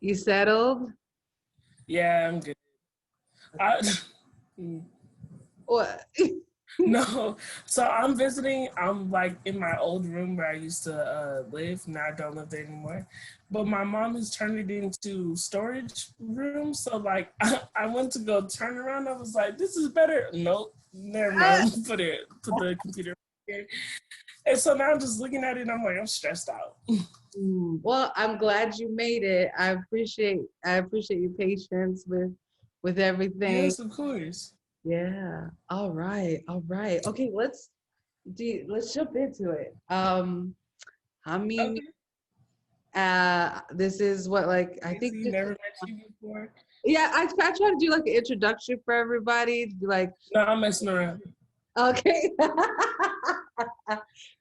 You settled? Yeah, I'm good. I, What? no, so I'm visiting. I'm like in my old room where I used to live. Now I don't live there anymore. But my mom has turned it into storage room. So like I went to go turn around. I was like, this is better. Nope, never mind. Put the computer here. And so now I'm just looking at it and I'm like, I'm stressed out. Well, I'm glad you made it. I appreciate your patience with everything. Yes, of course. Yeah. All right. All right. Okay, let's jump into it. I mean, Okay. this is what, like, I think Crazy, this, never met you before. yeah, I try to do like an introduction for everybody to be like, No, I'm messing around. okay.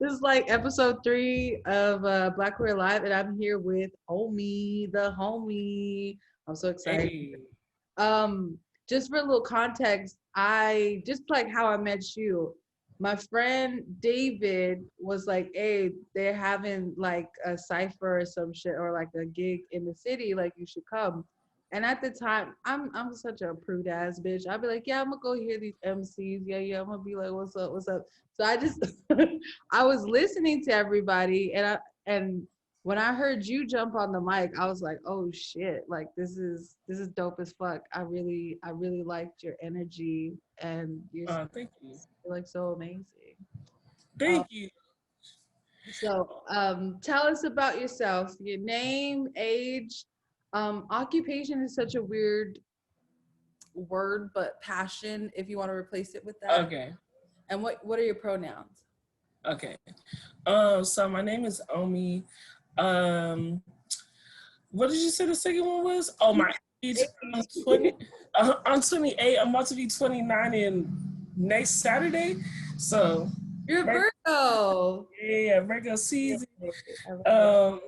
This is like episode 3 of Black.Queer.Alive, and I'm here with Ohmi, the homie. I'm so excited. Hey. Um, just for a little context, I just like how I met you. My friend David was like, "Hey, they're having like a cipher or some shit or like a gig in the city. Like you should come." And at the time, I'm such a prude ass bitch. I'd be like, "Yeah, I'm gonna go hear these MCs. Yeah, yeah, I'm gonna be like, what's up, what's up." So I just I was listening to everybody, and when I heard you jump on the mic, I was like, "Oh shit! Like this is dope as fuck." I really liked your energy, and Thank you. you're like so amazing. Um, Thank you. tell us about yourself. Your name, age, occupation is such a weird word, but passion, if you want to replace it with that. Okay. And what are your pronouns? Okay. So my name is Ohmi. Um, what did you say the second one was? Oh, my age. I'm 20. I'm 28. I'm about to be 29 in next Saturday. So You're a Virgo. yeah, Virgo season. I love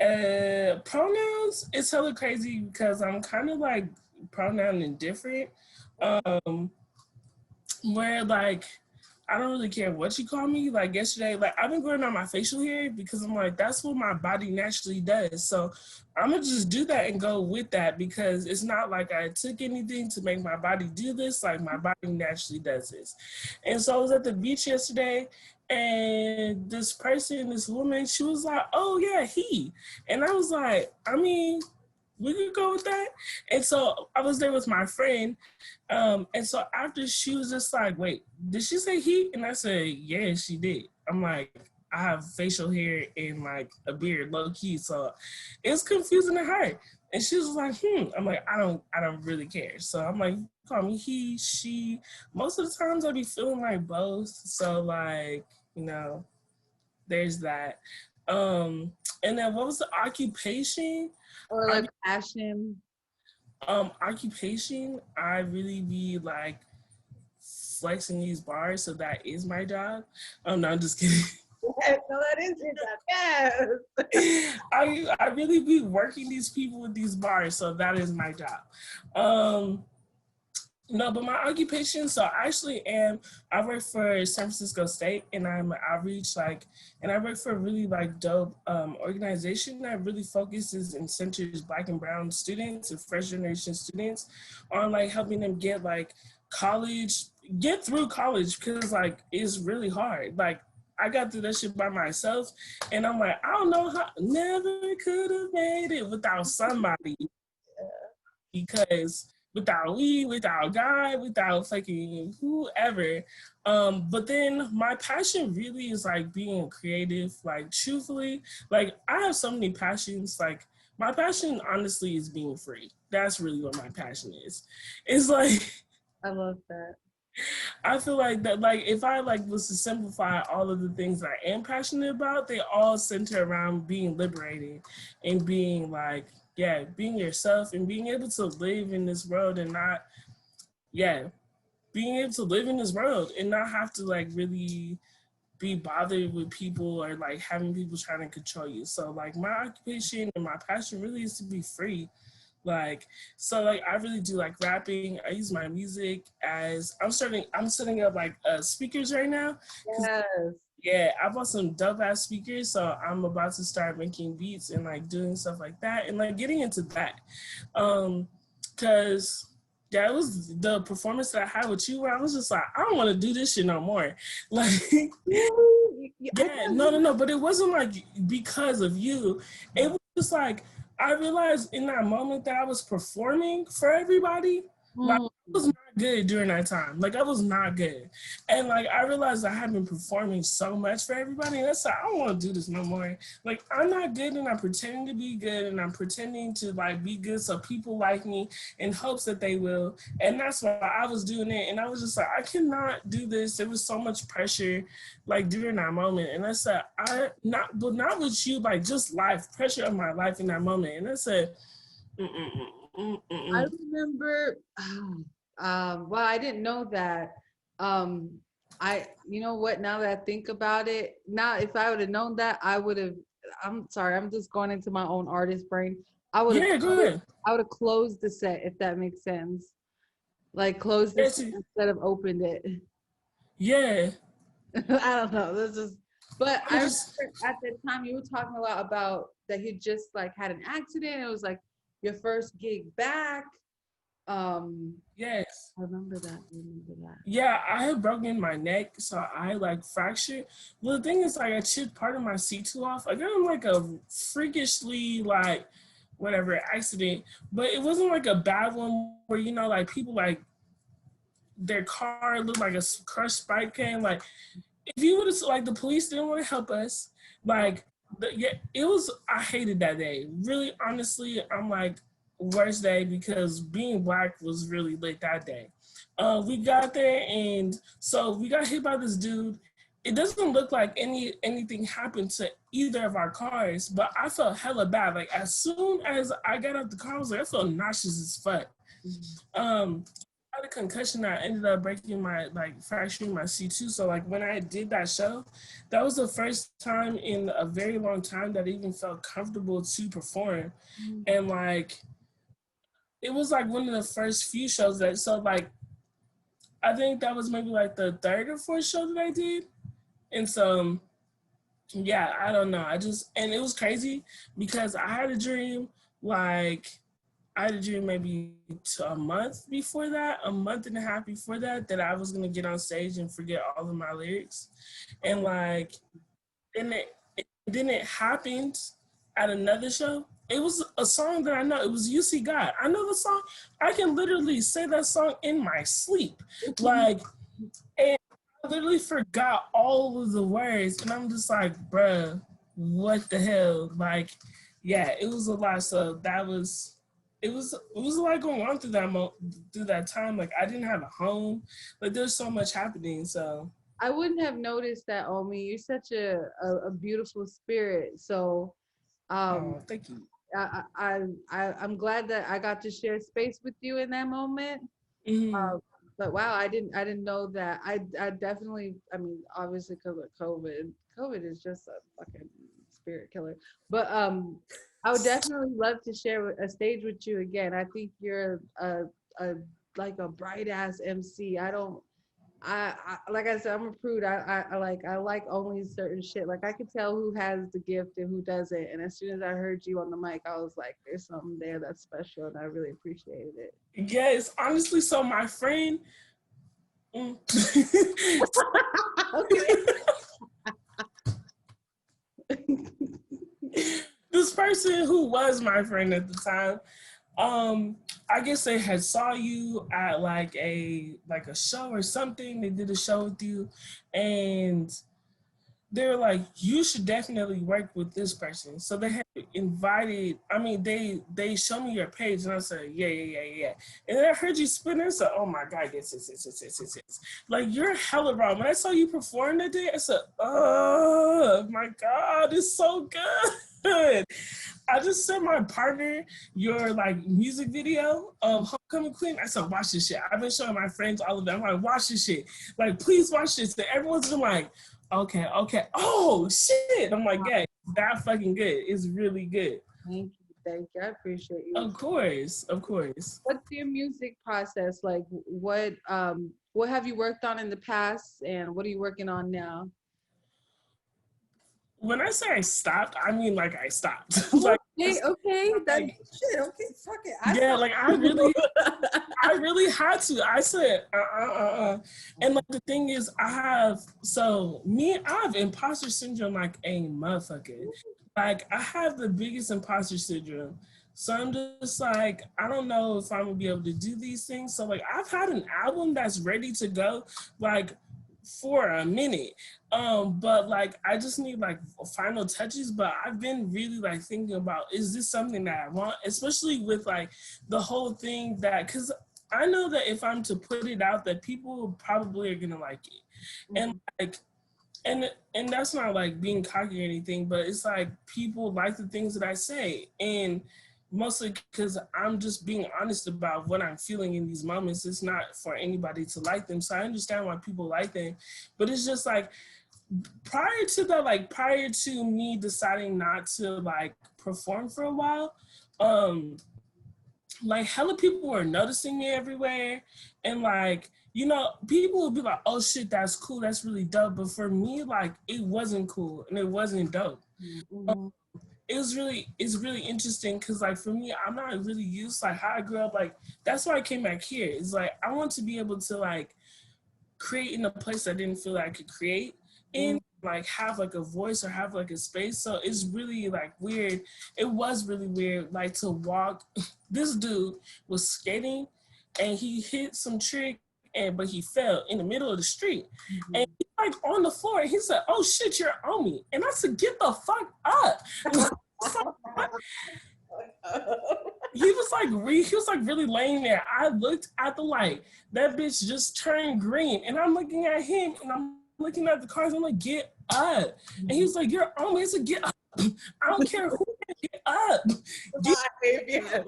it. Um, Pronouns. It's hella crazy because I'm kind of like pronoun indifferent. Um, where like I don't really care what you call me. Like yesterday, like I've been growing out my facial hair because I'm like, that's what my body naturally does. So I'm gonna just do that and go with that because it's not like I took anything to make my body do this. Like my body naturally does this. And so I was at the beach yesterday and this woman, she was like, oh yeah, he. And I was like, I mean, we could go with that. And so I was there with my friend. And so after she was just like, wait, did she say he? And I said, yeah, she did. I'm like, I have facial hair and like a beard, low key. So it's confusing to her. And she was like, I'm like, I don't really care. So I'm like, call me he, she. Most of the times I be feeling like both. So like, you know, there's that. And then what was the occupation? Or like passion. Occupation, I really be like flexing these bars, so that is my job. No, I'm just kidding. No, that is your job. Yes. I really be working these people with these bars, so that is my job. No, but my occupation, so I work for San Francisco State and I'm an outreach, and I work for a really dope organization that really focuses and centers Black and brown students and first generation students on helping them get get through college because it's really hard. I got through that shit by myself and I'm like, I don't know how, never could have made it without somebody because without we, without God, without fucking whoever. But then my passion really is being creative, truthfully. I have so many passions. My passion honestly is being free. That's really what my passion is. It's I love that. I feel that if I was to simplify all of the things that I am passionate about, they all center around being liberated and being being yourself and being able to live in this world and not being able to live in this world and not have to really be bothered with people or having people trying to control you. So my occupation and my passion really is to be free. I really do rapping. I use my music as I'm setting up speakers right now. Yes. Yeah, I bought some dope ass speakers, so I'm about to start making beats and like doing stuff like that and like getting into that. Cause that was the performance that I had with you where I was just like, I don't want to do this shit no more. Like yeah, no, but it wasn't like because of you. It was just like I realized in that moment that I was performing for everybody. Like I was not good during that time. Like I was not good. And like I realized I had been performing so much for everybody. And that's like, I don't want to do this no more. Like I'm not good and I'm pretending to be good and I'm pretending to like be good so people like me in hopes that they will. And that's why I was doing it. And I was just like, I cannot do this. There was so much pressure like during that moment. And I said, but not with you, like just life, pressure of my life in that moment. And I said, I remember, well, I didn't know that. You know what, now that I think about it, now if I would have known that, I would have, I'm sorry, I'm just going into my own artist brain. yeah, go ahead. I would have closed the set, if that makes sense. Like closed the set instead of opened it. Yeah. I don't know. This is, but I remember at the time you were talking a lot about that you just like had an accident. It was like your first gig back. Yes. I remember that. I remember that. Yeah, I had broken my neck, so I like fractured. Well, the thing is, like, I chipped part of my C2 off. I got in like a freakishly like whatever accident, but it wasn't like a bad one where you know like people like their car looked like a crushed spike can. Like if you would have like the police didn't want to help us, like yeah, it was. I hated that day. Really, honestly, I'm like worst day because being black was really lit that day. We got there and so we got hit by this dude. It doesn't look like anything happened to either of our cars, but I felt hella bad. Like as soon as I got out the car, I was like, I felt nauseous as fuck. I had a concussion. I ended up breaking my like fracturing my C2. So like when I did that show, that was the first time in a very long time that I even felt comfortable to perform. And like it was like one of the first few shows that so like I think that was maybe like the third or fourth show that I did. And so yeah, I don't know. And it was crazy because I had a dream like I had a dream maybe a month before that, a month and a half before that, that I was gonna get on stage and forget all of my lyrics, and like, then it happened at another show. It was a song that I know. It was "You See God." I know the song. I can literally say that song in my sleep, like, and I literally forgot all of the words, and I'm just like, bruh, what the hell? Like, yeah, it was a lot. So that was it was a lot going on through that time. Like I didn't have a home. Like there's so much happening. So I wouldn't have noticed that, Omi. You're such a beautiful spirit. So oh, thank you. I'm glad that I got to share space with you in that moment. Mm-hmm. But wow, I didn't know that. I definitely, I mean, obviously because of COVID is just a fucking spirit killer. But I would definitely love to share a stage with you again. I think you're a like a bright ass MC. I don't. Like I said, I'm a prude. I like only certain shit. Like I could tell who has the gift and who doesn't. And as soon as I heard you on the mic, I was like, there's something there that's special, and I really appreciated it. Yes, honestly. So my friend. Mm. This person who was my friend at the time, I guess they had saw you at like a show or something. They did a show with you, and they were like, you should definitely work with this person. So they had invited, I mean, they showed me your page and I said, yeah. And then I heard you spin and I said, oh my God, yes. Like you're hella raw. When I saw you perform that day, I said, oh my God, it's so good. I just sent my partner your like music video of Homecoming Queen. I said, watch this shit. I've been showing my friends all of them. I'm like, watch this shit. Like, please watch this. And everyone's been like, okay. Oh shit. I'm like, yeah, that fucking good. It's really good. Thank you. I appreciate you. Of course. What's your music process like? What have you worked on in the past, and what are you working on now? when I say I stopped, I mean like I stopped. Like, Okay, that like, shit. Okay, fuck it. yeah, like I really had to. I said, And like the thing is, I have imposter syndrome like a motherfucker. Like I have the biggest imposter syndrome. So I'm just like, I don't know if I'm gonna be able to do these things. So like I've had an album that's ready to go, like for a minute. But like I just need like final touches. But I've been really like thinking about, is this something that I want? Especially with like the whole thing that, because I know that if I'm to put it out, that people probably are gonna like it. And like and that's not like being cocky or anything, but it's like people like the things that I say. And mostly because I'm just being honest about what I'm feeling in these moments. It's not for anybody to like them. So I understand why people like them. But it's just like prior to me deciding not to like perform for a while, like hella people were noticing me everywhere. And like, you know, people would be like, oh shit, that's cool, that's really dope. But for me, like it wasn't cool and it wasn't dope. It's really interesting because like for me, I'm not really used like how I grew up. Like that's why I came back here. It's like I want to be able to like create in a place I didn't feel like I could create in, like have like a voice or have like a space. So it's really like weird. It was really weird like to walk. This dude was skating and he hit some trick but he fell in the middle of the street. And he like on the floor and he said, oh shit, you're Ohmi. And I said, get the fuck up. He was like really laying there. I looked at the light. That bitch just turned green. And I'm looking at him and I'm looking at the cars. I'm like, get up. And he was like, you're Ohmi. I said, get up. I don't care who, get up. Get up.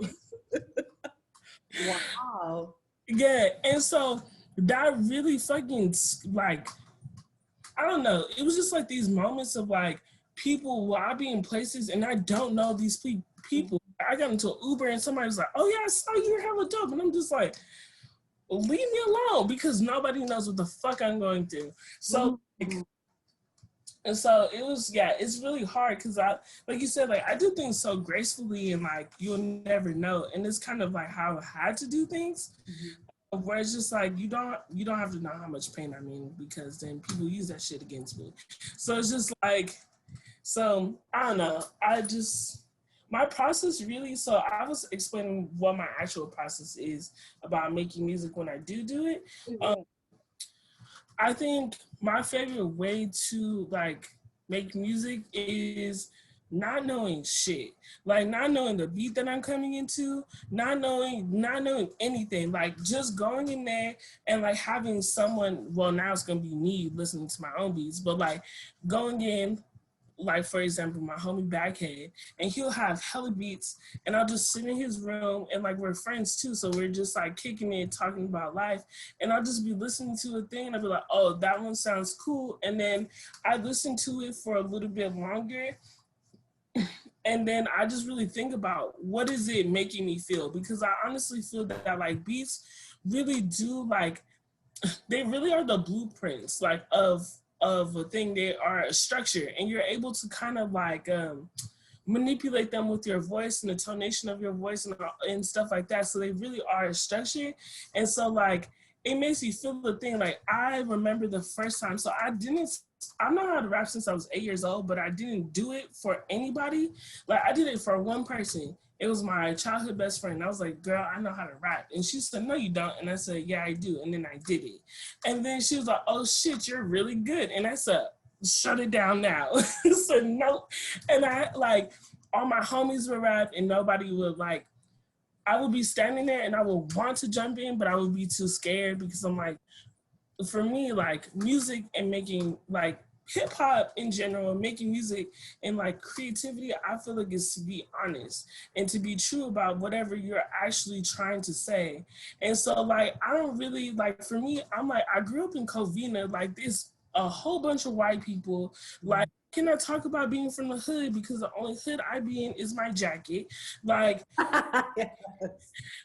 Wow. Yeah. And so that really fucking like, I don't know. It was just like these moments of like people while I be in places and I don't know these people. I got into an Uber and somebody was like, oh yeah, I saw you, you're hella dope. And I'm just like, leave me alone because nobody knows what the fuck I'm going through. So like, and so it was, yeah, it's really hard because I, like you said, like I do things so gracefully and like you'll never know. And it's kind of like how I had to do things. Where it's just like you don't have to know how much pain I'm in because then people use that shit against me. So it's just like, so I don't know. My process really, so I was explaining what my actual process is about making music when I do it. I think my favorite way to like make music is not knowing shit, like not knowing the beat that I'm coming into, not knowing anything, like just going in there and like having someone, well now it's gonna be me listening to my own beats, but like going in, like for example, my homie Backhead, and he'll have hella beats, and I'll just sit in his room, and like we're friends too, so we're just like kicking it, talking about life, and I'll just be listening to a thing, and I'll be like, oh, that one sounds cool, and then I listen to it for a little bit longer, and then I just really think about what is it making me feel, because I honestly feel that like beats really do like, they really are the blueprints like of a thing. They are a structure and you're able to kind of like manipulate them with your voice and the tonation of your voice and stuff like that. So they really are a structure. And so like, it makes you feel the thing. Like I remember the first time, so I know how to rap since I was 8 years old, but I didn't do it for anybody. Like I did it for one person. It was my childhood best friend. I was like, girl, I know how to rap. And she said, no, you don't. And I said, yeah, I do. And then I did it. And then she was like, oh shit, you're really good. And I said, shut it down now. So no. And I like, all my homies would rap and nobody would like, I would be standing there and I would want to jump in, but I would be too scared because I'm like, for me, like music and making like hip hop in general, making music and like creativity, I feel like it's to be honest and to be true about whatever you're actually trying to say. And so like, I don't really like, for me, I'm like, I grew up in Covina, like this, a whole bunch of white people, like, can I talk about being from the hood because the only hood I be in is my jacket, like, Yes.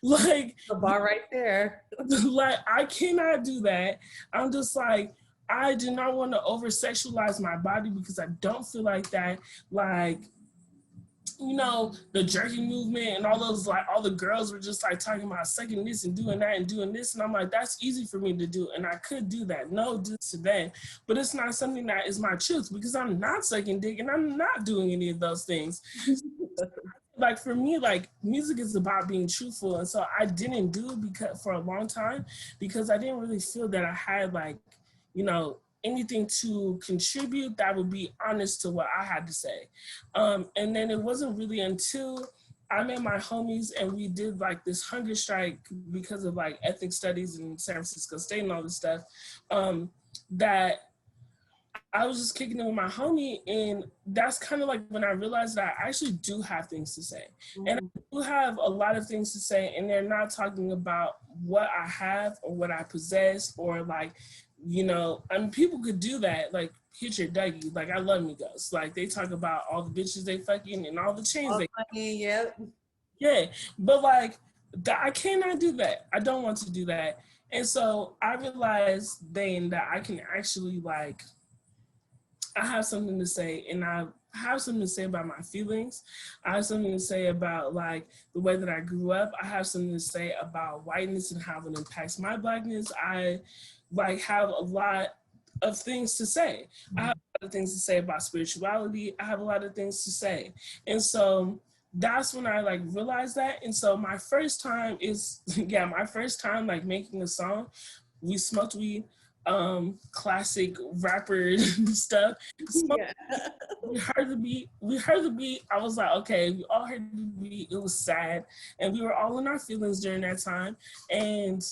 like The bar right there. like I cannot do that. I'm just like, I do not want to over sexualize my body because I don't feel like that, like, you know, the jerking movement and all those, like, all the girls were just like talking about sucking this and doing that and doing this. And I'm like, that's easy for me to do. And I could do that. No, this to that. But it's not something that is my truth because I'm not sucking dick and I'm not doing any of those things. Like for me, like music is about being truthful. And so I didn't do it because for a long time because I didn't really feel that I had like, you know, anything to contribute that would be honest to what I had to say. And then it wasn't really until I met my homies and we did like this hunger strike because of like ethnic studies in San Francisco State and all this stuff, that I was just kicking it with my homie, and that's kind of like when I realized that I actually do have things to say. And I do have a lot of things to say, and they're not talking about what I have or what I possess or like, you know, I mean, people could do that, like hit your Dougie. Like I love Migos. Like they talk about all the bitches they fucking and all the chains they fucking, yep. Yeah, but like I cannot do that. I don't want to do that. And so I realized then that I can actually like I have something to say, and I have something to say about my feelings. I have something to say about like the way that I grew up. I have something to say about whiteness and how it impacts my Blackness. I like have a lot of things to say. I have a lot of things to say about spirituality. I have a lot of things to say. And so that's when I like realized that. And so my first time is, yeah, my first time like making a song, we smoked weed, classic rapper stuff. Yeah. We heard the beat. I was like, okay, we all heard the beat. It was sad. And we were all in our feelings during that time. And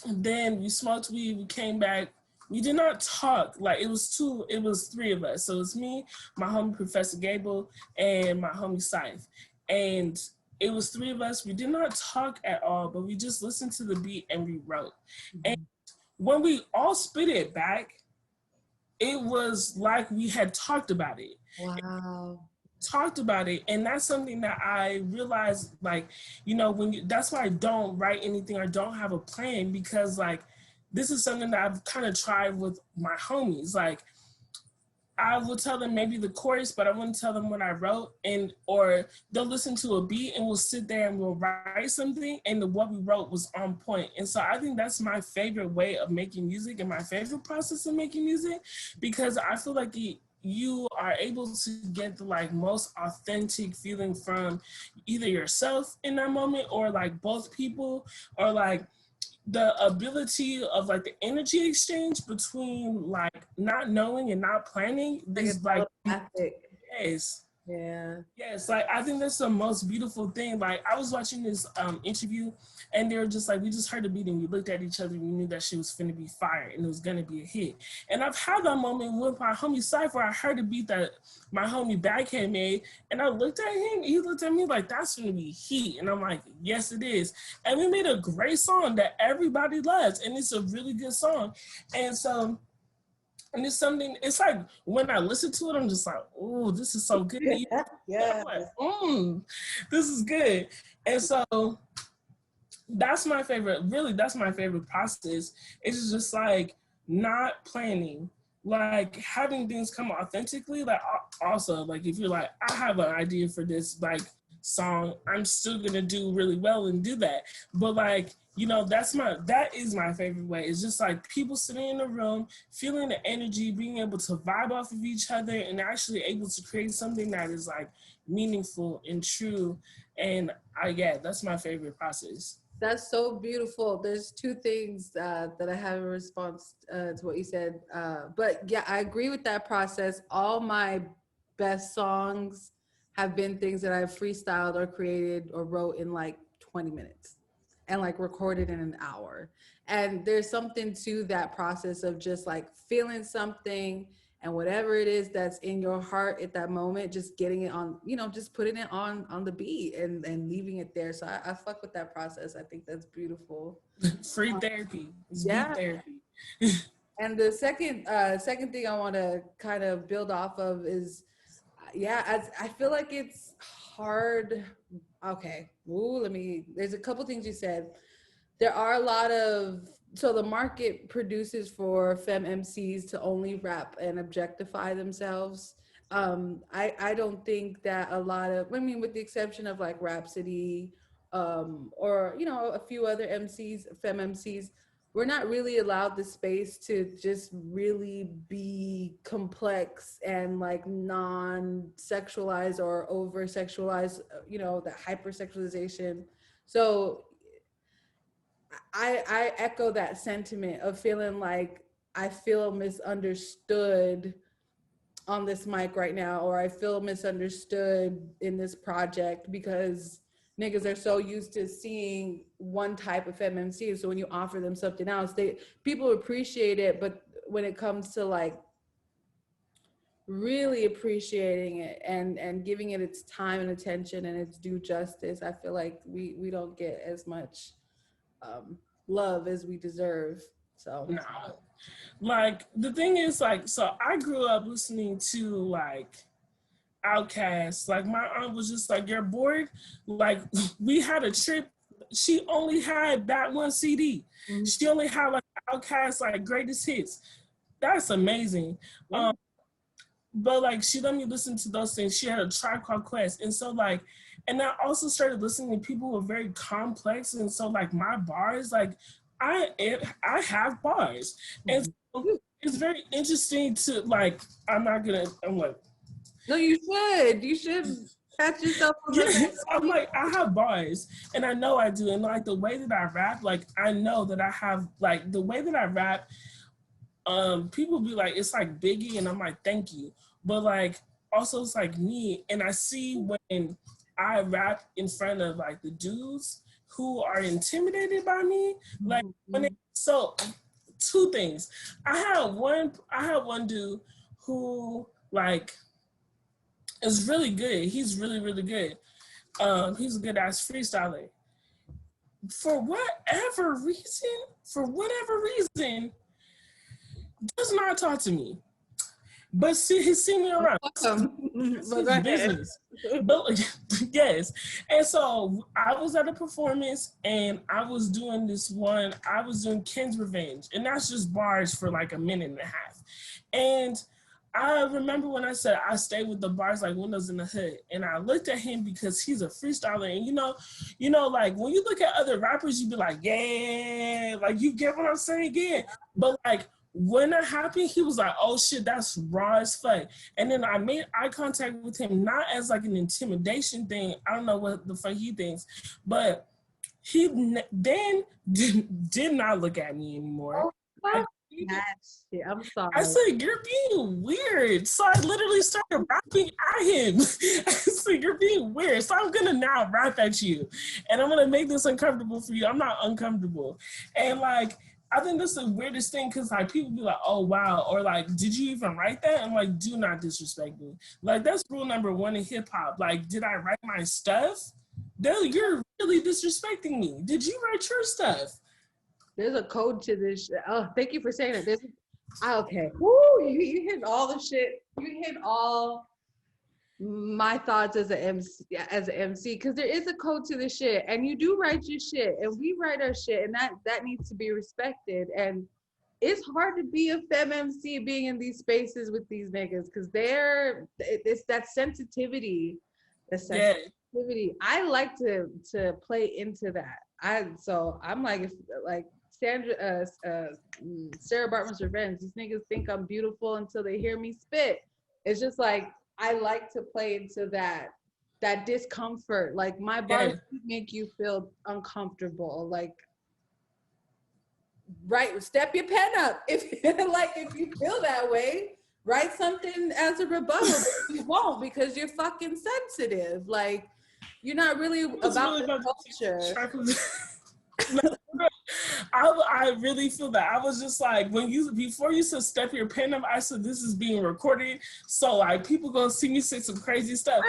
then we smoked weed, we came back. We did not talk. Like it was three of us. So it's me, my homie Professor Gable, and my homie Scythe. And it was three of us. We did not talk at all, but we just listened to the beat and we wrote. And when we all spit it back, it was like we had talked about it. Wow. Talked about it, and that's something that I realized, like, you know, that's why I don't write anything or don't have a plan, because like this is something that I've kind of tried with my homies. Like I will tell them maybe the chorus, but I wouldn't tell them what I wrote, or they'll listen to a beat and we'll sit there and we'll write something, and what we wrote was on point. And so I think that's my favorite way of making music and my favorite process of making music, because I feel like you are able to get the like most authentic feeling from either yourself in that moment or like both people, or like the ability of like the energy exchange between like not knowing and not planning. These like yes. Yeah. Yes, like I think that's the most beautiful thing. Like I was watching this interview and they were just like, we just heard a beat and we looked at each other and we knew that she was finna be fired and it was gonna be a hit. And I've had that moment with my homie Cypher. I heard a beat that my homie Backhead made and I looked at him and he looked at me like, that's gonna be heat. And I'm like, yes it is. And we made a great song that everybody loves, and it's a really good song. And so and it's something, it's like when I listen to it, I'm just like, oh, this is so good. Yeah. Like, this is good. And so that's my favorite, really, that's my favorite process. It's just like not planning, like having things come authentically. Like also, like if you're like, I have an idea for this like song, I'm still gonna do really well and do that. But like, you know, that is my favorite way. It's just like people sitting in the room, feeling the energy, being able to vibe off of each other and actually able to create something that is like meaningful and true. And that's my favorite process. That's so beautiful. There's two things that I have in response to what you said. But yeah, I agree with that process. All my best songs have been things that I've freestyled or created or wrote in like 20 minutes and like recorded in an hour. And there's something to that process of just like feeling something and whatever it is that's in your heart at that moment, just getting it on, you know, just putting it on the beat and leaving it there. So I fuck with that process. I think that's beautiful. Free therapy. It's yeah. therapy. And the second thing I want to kind of build off of is, I feel like it's hard. Okay. There's a couple things you said. There are a lot of so the market produces for femme MCs to only rap and objectify themselves. I don't think that a lot of, I mean, with the exception of like Rhapsody, or you know, a few other MCs, femme MCs, we're not really allowed the space to just really be complex and like non-sexualized or over-sexualized, you know, that hypersexualization. So I echo that sentiment of feeling like I feel misunderstood on this mic right now, or I feel misunderstood in this project because niggas are so used to seeing one type of FMMC. So when you offer them something else, people appreciate it, but when it comes to like really appreciating it and giving it its time and attention and its due justice, I feel like we don't get as much love as we deserve. So No. Like the thing is, like, so I grew up listening to like Outkast. Like my aunt was just like, "You're bored." Like we had a trip. She only had that one CD. mm-hmm. She only had like Outkast, like greatest hits. That's amazing. Yeah. But like she let me listen to those things. She had a Tribe Called Quest, and so like, and I also started listening to people who are very complex, and so like my bars, like I have bars, and so it's very interesting to like. I'm like, no, you should catch yourself. I'm like, I have bars, and I know I do, and like the way that I rap, like I know that I have like the way that I rap. People be like, it's like Biggie, and I'm like, thank you. But like, also it's like me, and I see when I rap in front of like the dudes who are intimidated by me, like when so two things. I had one dude who like is really good. He's really, really good. He's a good ass freestyler. For whatever reason, does not talk to me. But he's seen me around. It's his business. But yes. And so I was at a performance and I was doing Ken's Revenge. And that's just bars for like a minute and a half. And I remember when I said I stay with the bars like windows in the hood, and I looked at him because he's a freestyler, and you know, like when you look at other rappers, you be like, yeah, like you get what I'm saying, yeah. But like when that happened, he was like, oh shit, that's raw as fuck. And then I made eye contact with him, not as like an intimidation thing. I don't know what the fuck he thinks, but he then did not look at me anymore. Oh, shit. I'm sorry. I said, you're being weird. So I literally started rapping at him. I said, you're being weird. So I'm going to now rap at you. And I'm going to make this uncomfortable for you. I'm not uncomfortable. And like, I think that's the weirdest thing because like people be like, oh, wow. Or like, did you even write that? I'm like, do not disrespect me. Like, that's rule number one in hip hop. Like, did I write my stuff? No, you're really disrespecting me. Did you write your stuff? There's a code to this shit. Oh, thank you for saying that. Okay. Woo, you hit all the shit. You hit all my thoughts as an MC, because there is a code to this shit, and you do write your shit, and we write our shit, and that needs to be respected. And it's hard to be a femme MC being in these spaces with these niggas, because it's that sensitivity. I like to play into that. I'm like, if like Sarah Bartman's Revenge, these niggas think I'm beautiful until they hear me spit. It's just like, I like to play into that discomfort. Like my bars make you feel uncomfortable. Like, step your pen up. If you feel that way, write something as a rebuttal, but you won't because you're fucking sensitive. Like, you're not really about the culture. I really feel that. I was just like, before you said step your pen up, I said this is being recorded, so like people gonna see me say some crazy stuff.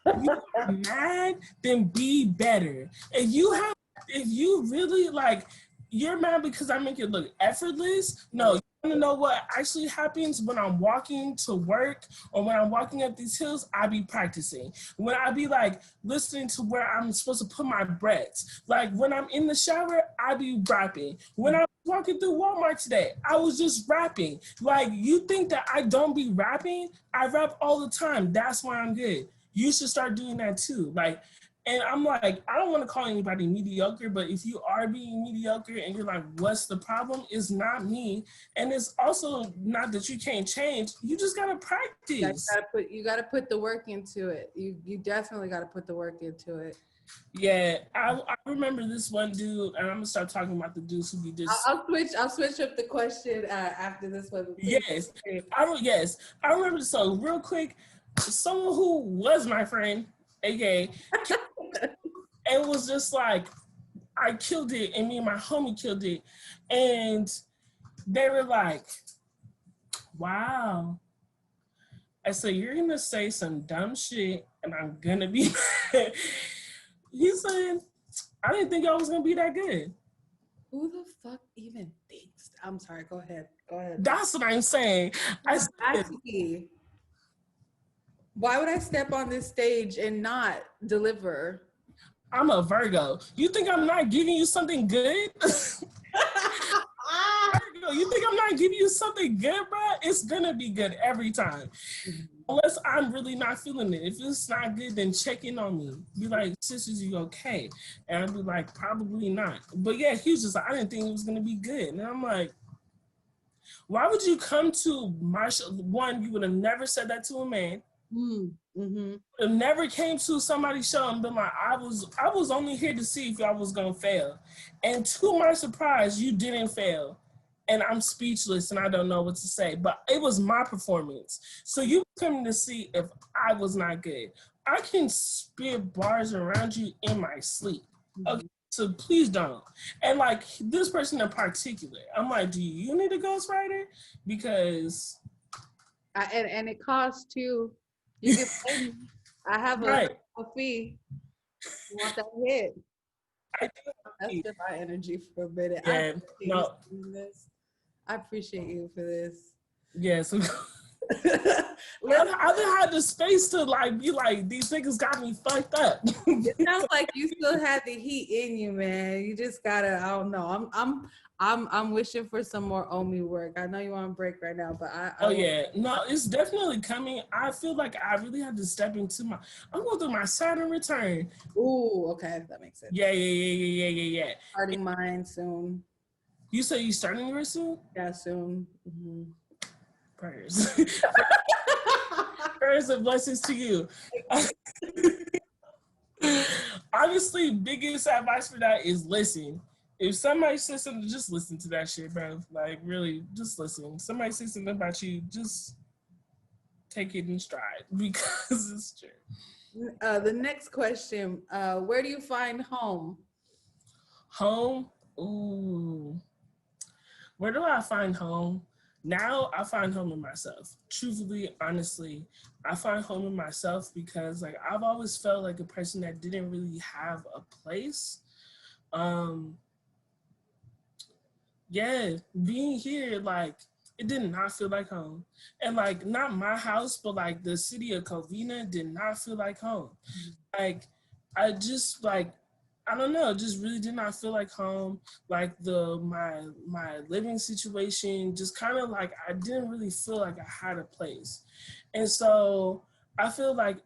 If you are mad, then be better. If you really like, you're mad because I make it look effortless. No, you want to know what actually happens when I'm walking to work or when I'm walking up these hills? I be practicing. When I be like listening to where I'm supposed to put my breaths. Like when I'm in the shower, I be rapping. When I'm walking through Walmart today. I was just rapping. Like, you think that I don't be rapping? I rap all the time. That's why I'm good. You should start doing that too. Like, and I'm like, I don't want to call anybody mediocre, but if you are being mediocre and you're like, what's the problem? It's not me. And it's also not that you can't change. You just gotta practice. You gotta put the work into it. You definitely gotta put the work into it. Yeah, I remember this one dude, and I'm gonna start talking about the dudes who be just. I'll switch up the question after this one. Yes, I remember. So real quick, someone who was my friend, aka, and was just like, I killed it, and me and my homie killed it, and they were like, "Wow." I said, "You're gonna say some dumb shit, and I'm gonna be." He said, "I didn't think I was gonna be that good." Who the fuck even thinks? I'm sorry. Go ahead. That's what I'm saying. I said, why would I step on this stage and not deliver? I'm a Virgo. You think I'm not giving you something good? Virgo, you think I'm not giving you something good, bro? It's gonna be good every time. Unless I'm really not feeling it. If it's not good, then check in on me. Be like, sis, is you okay? And I'd be like, probably not. But yeah, he was just like, I didn't think it was gonna be good. And I'm like, why would you come to my show? One, you would have never said that to a man. It never came to somebody's show and been like, I was only here to see if y'all was gonna fail. And to my surprise, you didn't fail. And I'm speechless and I don't know what to say. But it was my performance. So you coming to see if I was not good. I can spit bars around you in my sleep. Okay, so please don't. And like this person in particular, I'm like, do you need a ghostwriter? Because and it costs too. You can pay me. I have a fee. You want that hit? That's been my energy for a minute. Yeah, I appreciate you for this. Yes. I had the space to like be like, these niggas got me fucked up. It sounds like you still had the heat in you, man. You just gotta, I don't know. I'm wishing for some more Ohmi work. I know you on break right now, but no, it's definitely coming. I feel like I really had to step into I'm going through my Saturn return. Ooh, okay, that makes sense. Yeah. Starting mine soon. You say you starting yours soon? Yeah, soon. Prayers. Prayers and blessings to you. Honestly, biggest advice for that is listen. If somebody says something, just listen to that shit, bro. Like, really, just listen. Somebody says something about you, just take it in stride because it's true. The next question, where do you find home? Home? Ooh. Where do I find home? Now I find home in myself. Truthfully, honestly, I find home in myself because like I've always felt like a person that didn't really have a place. Being here, like it did not feel like home. And like not my house, but like the city of Covina did not feel like home. Like I just like I don't know, just really did not feel like home. Like my living situation, just kind of like I didn't really feel like I had a place. And so I feel like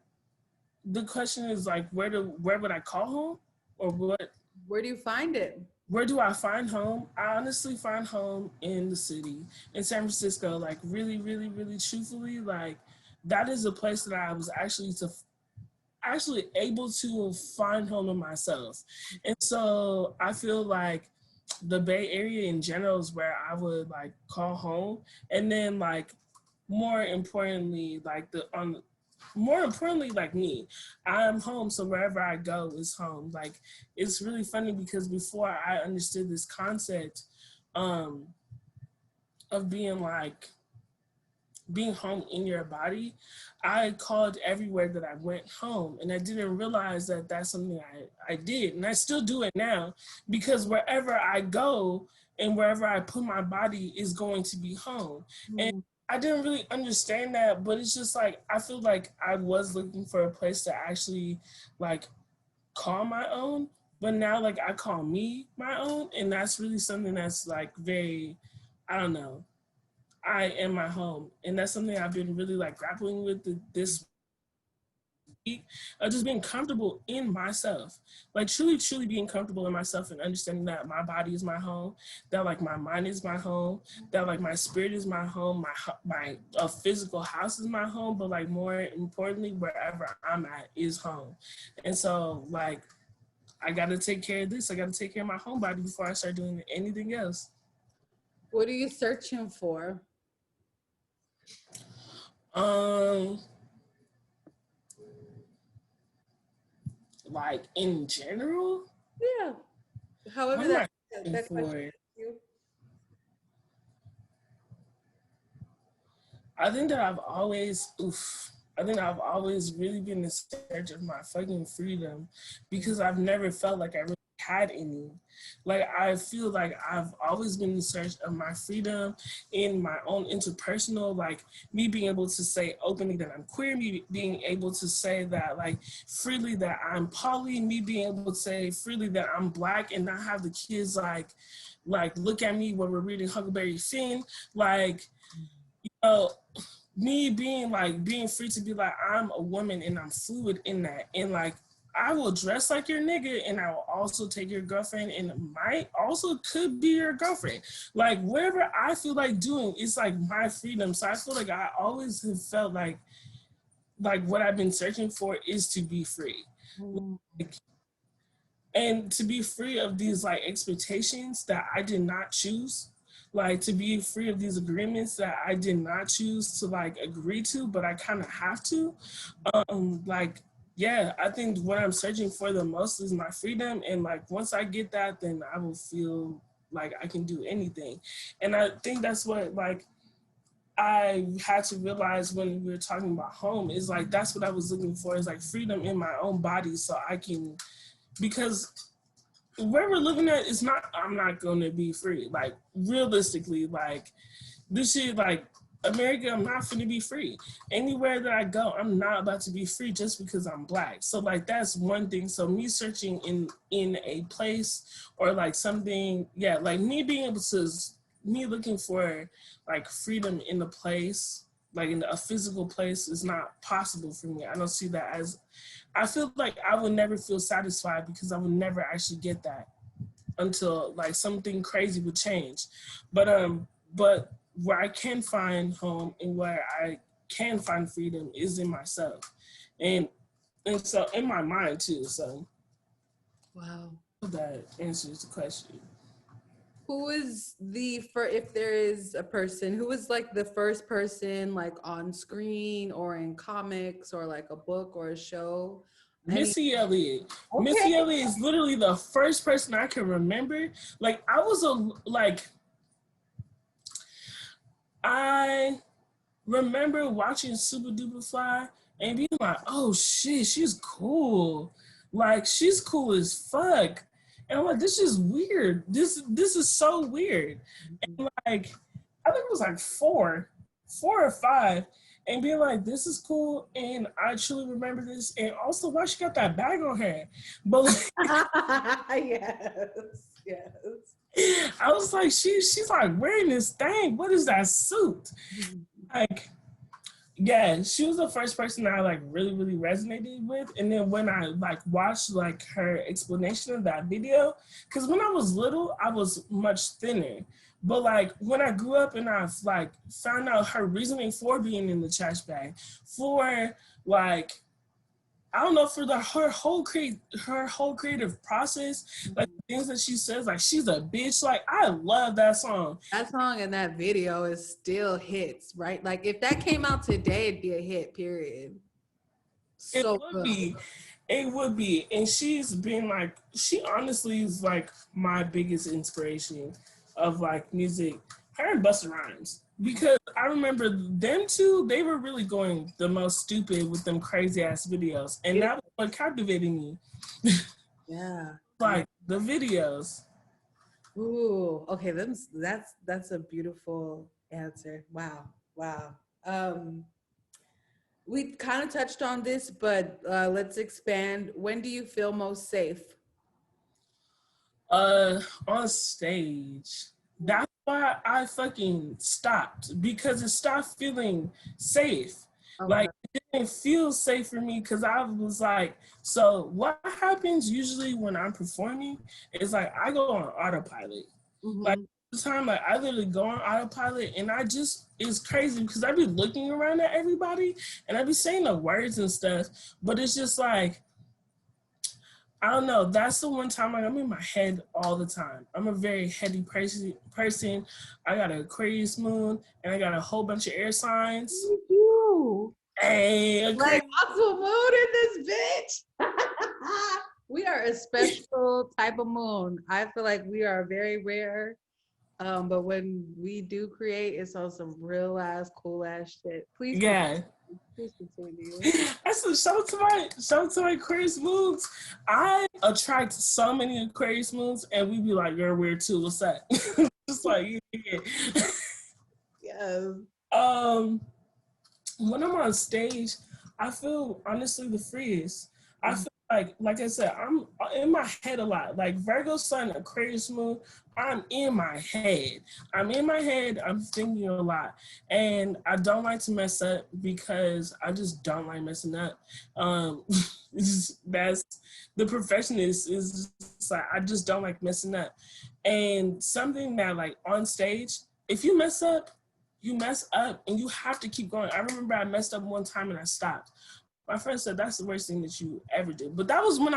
the question is like where would I call home? Or what? Where do you find it? Where do I find home? I honestly find home in the city, in San Francisco. Like really, really, really truthfully, like that is a place that I was actually able to find home in myself. And so I feel like the Bay Area in general is where I would like call home. And then like more importantly, like like me, I'm home. So wherever I go is home. Like it's really funny because before I understood this concept of being home in your body, I called everywhere that I went home. And I didn't realize that that's something I did. And I still do it now because wherever I go and wherever I put my body is going to be home. And I didn't really understand that, but it's just like, I feel like I was looking for a place to actually like call my own. but now like I call me my own, and that's really something that's like very, I don't know, I am my home, and that's something I've been really like grappling with this week, just being comfortable in myself, like truly being comfortable in myself and understanding that my body is my home, that like my mind is my home, that like my spirit is my home, my physical house is my home, but like more importantly, wherever I'm at is home. And so like I gotta take care of this. I gotta take care of my home body before I start doing anything else. What are you searching for? Like in general, Yeah. However I'm not that for question it. you. I think that I think I've always really been in search of my fucking freedom, because I've never felt like I really had any. Like I feel like I've always been in search of my freedom in my own interpersonal, like me being able to say openly that I'm queer, me being able to say that like freely that I'm poly, me being able to say freely that I'm Black and not have the kids like look at me when we're reading Huckleberry Finn, like, you know, me being free to be like, I'm a woman and I'm fluid in that. And like, I will dress like your nigga and I will also take your girlfriend and might also could be your girlfriend. Like whatever I feel like doing, it's like my freedom. So I feel like I always have felt like what I've been searching for is to be free. Like, and to be free of these like expectations that I did not choose, like to be free of these agreements that I did not choose to like agree to, but I kind of have to. Like, yeah, I think what I'm searching for the most is my freedom, and like once I get that, then I will feel like I can do anything. And I think that's what like I had to realize when we were talking about home, is like that's what I was looking for, is like freedom in my own body, so I can, because where we're living at is not, I'm not gonna be free. Like realistically, like this shit, like America, I'm not gonna be free. Anywhere that I go, I'm not about to be free just because I'm Black. So like that's one thing. So me searching in a place or like something, yeah, like me being able to, me looking for like freedom in a place, like in a physical place, is not possible for me. I don't see that as, I feel like I would never feel satisfied because I would never actually get that until like something crazy would change. But where I can find home and where I can find freedom is in myself. And so in my mind too. So Wow. that answers the question. Who is if there is a person, who is like the first person like on screen or in comics or like a book or a show? Missy Elliott. Okay. Missy Elliott is literally the first person I can remember. Like I remember watching Super Duper Fly and being like, oh shit, she's cool. Like she's cool as fuck. And I'm like, this is weird. This is so weird. And like, I think it was like four or five, and being like, this is cool. And I truly remember this. And also why she got that bag on her. But like, yes. I was like, she's like wearing this thing. What is that suit? Like, yeah, she was the first person I like really resonated with. And then when I like watched like her explanation of that video, because when I was little, I was much thinner. But like when I grew up and I like found out her reasoning for being in the trash bag, for like, I don't know, for her whole creative process, like things that she says, like she's a bitch. Like I love that song. That song and that video is still hits, right? Like if that came out today, it'd be a hit, period. So It would be. And she's been like, she honestly is like my biggest inspiration of like music. Her and Busta Rhymes. Because I remember them two, they were really going the most stupid with them crazy ass videos. And that was what captivated me. Yeah. Like the videos. Ooh, okay, that's a beautiful answer. Wow. We kind of touched on this, but let's expand. When do you feel most safe? On stage. That's why I fucking stopped, because it stopped feeling safe. Okay. Like, it didn't feel safe for me, because I was like, so what happens usually when I'm performing is like I go on autopilot. Like Mm-hmm. the time, like I literally go on autopilot, and I just, it's crazy because I be looking around at everybody and I be saying the words and stuff, but it's just like, I don't know. That's the one time, like, I'm in my head all the time. I'm a very heady person. I got an Aquarius moon, and I got a whole bunch of air signs. Me too. Hey, Like Aquarius. also moon in this bitch. We are a special type of moon. I feel like we are very rare. But when we do create, it's on some real ass, cool ass shit. Yeah. Please continue. I said, shout out to my Aquarius moons. I attract so many Aquarius moons, and we be like, you're weird too. What's that? Just like, yeah. Yes. When I'm on stage, I feel honestly the freest. I feel like I said, I'm in my head a lot. Like Virgo Sun, Aquarius Moon, I'm in my head. I'm thinking a lot. And I don't like to mess up because I just don't like messing up. That's the perfectionist is just like, I just don't like messing up. And something that like on stage, if you mess up, you mess up and you have to keep going. I remember I messed up one time and I stopped. My friend said that's the worst thing that you ever did. But that was when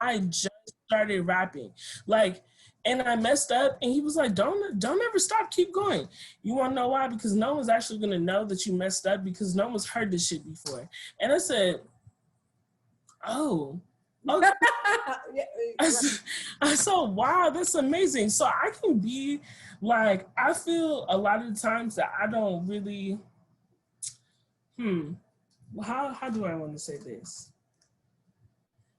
I just started rapping. Like, and I messed up and he was like, don't ever stop, keep going. You wanna know why? Because no one's actually gonna know that you messed up because no one's heard this shit before. And I said, oh, okay. I said, wow, that's amazing. So I can be like, I feel a lot of the times that I don't really, how do I want to say this?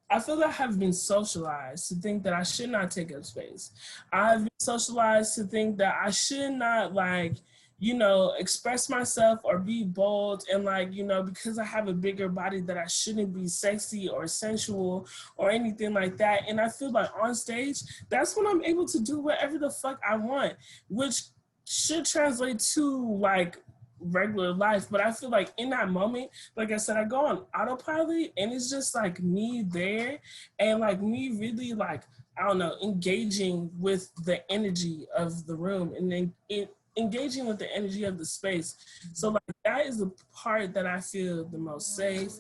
I feel that I have been socialized to think that I should not take up space. I've been socialized to think that I should not, like, express myself or be bold, and like, because I have a bigger body that I shouldn't be sexy or sensual or anything like that. And I feel like on stage, that's when I'm able to do whatever the fuck I want, which should translate to like regular life. But I feel like in that moment, like I said, I go on autopilot and it's just like me there and like me really like, I don't know, engaging with the energy of the room and then engaging with the energy of the space. So like that is the part that I feel the most safe.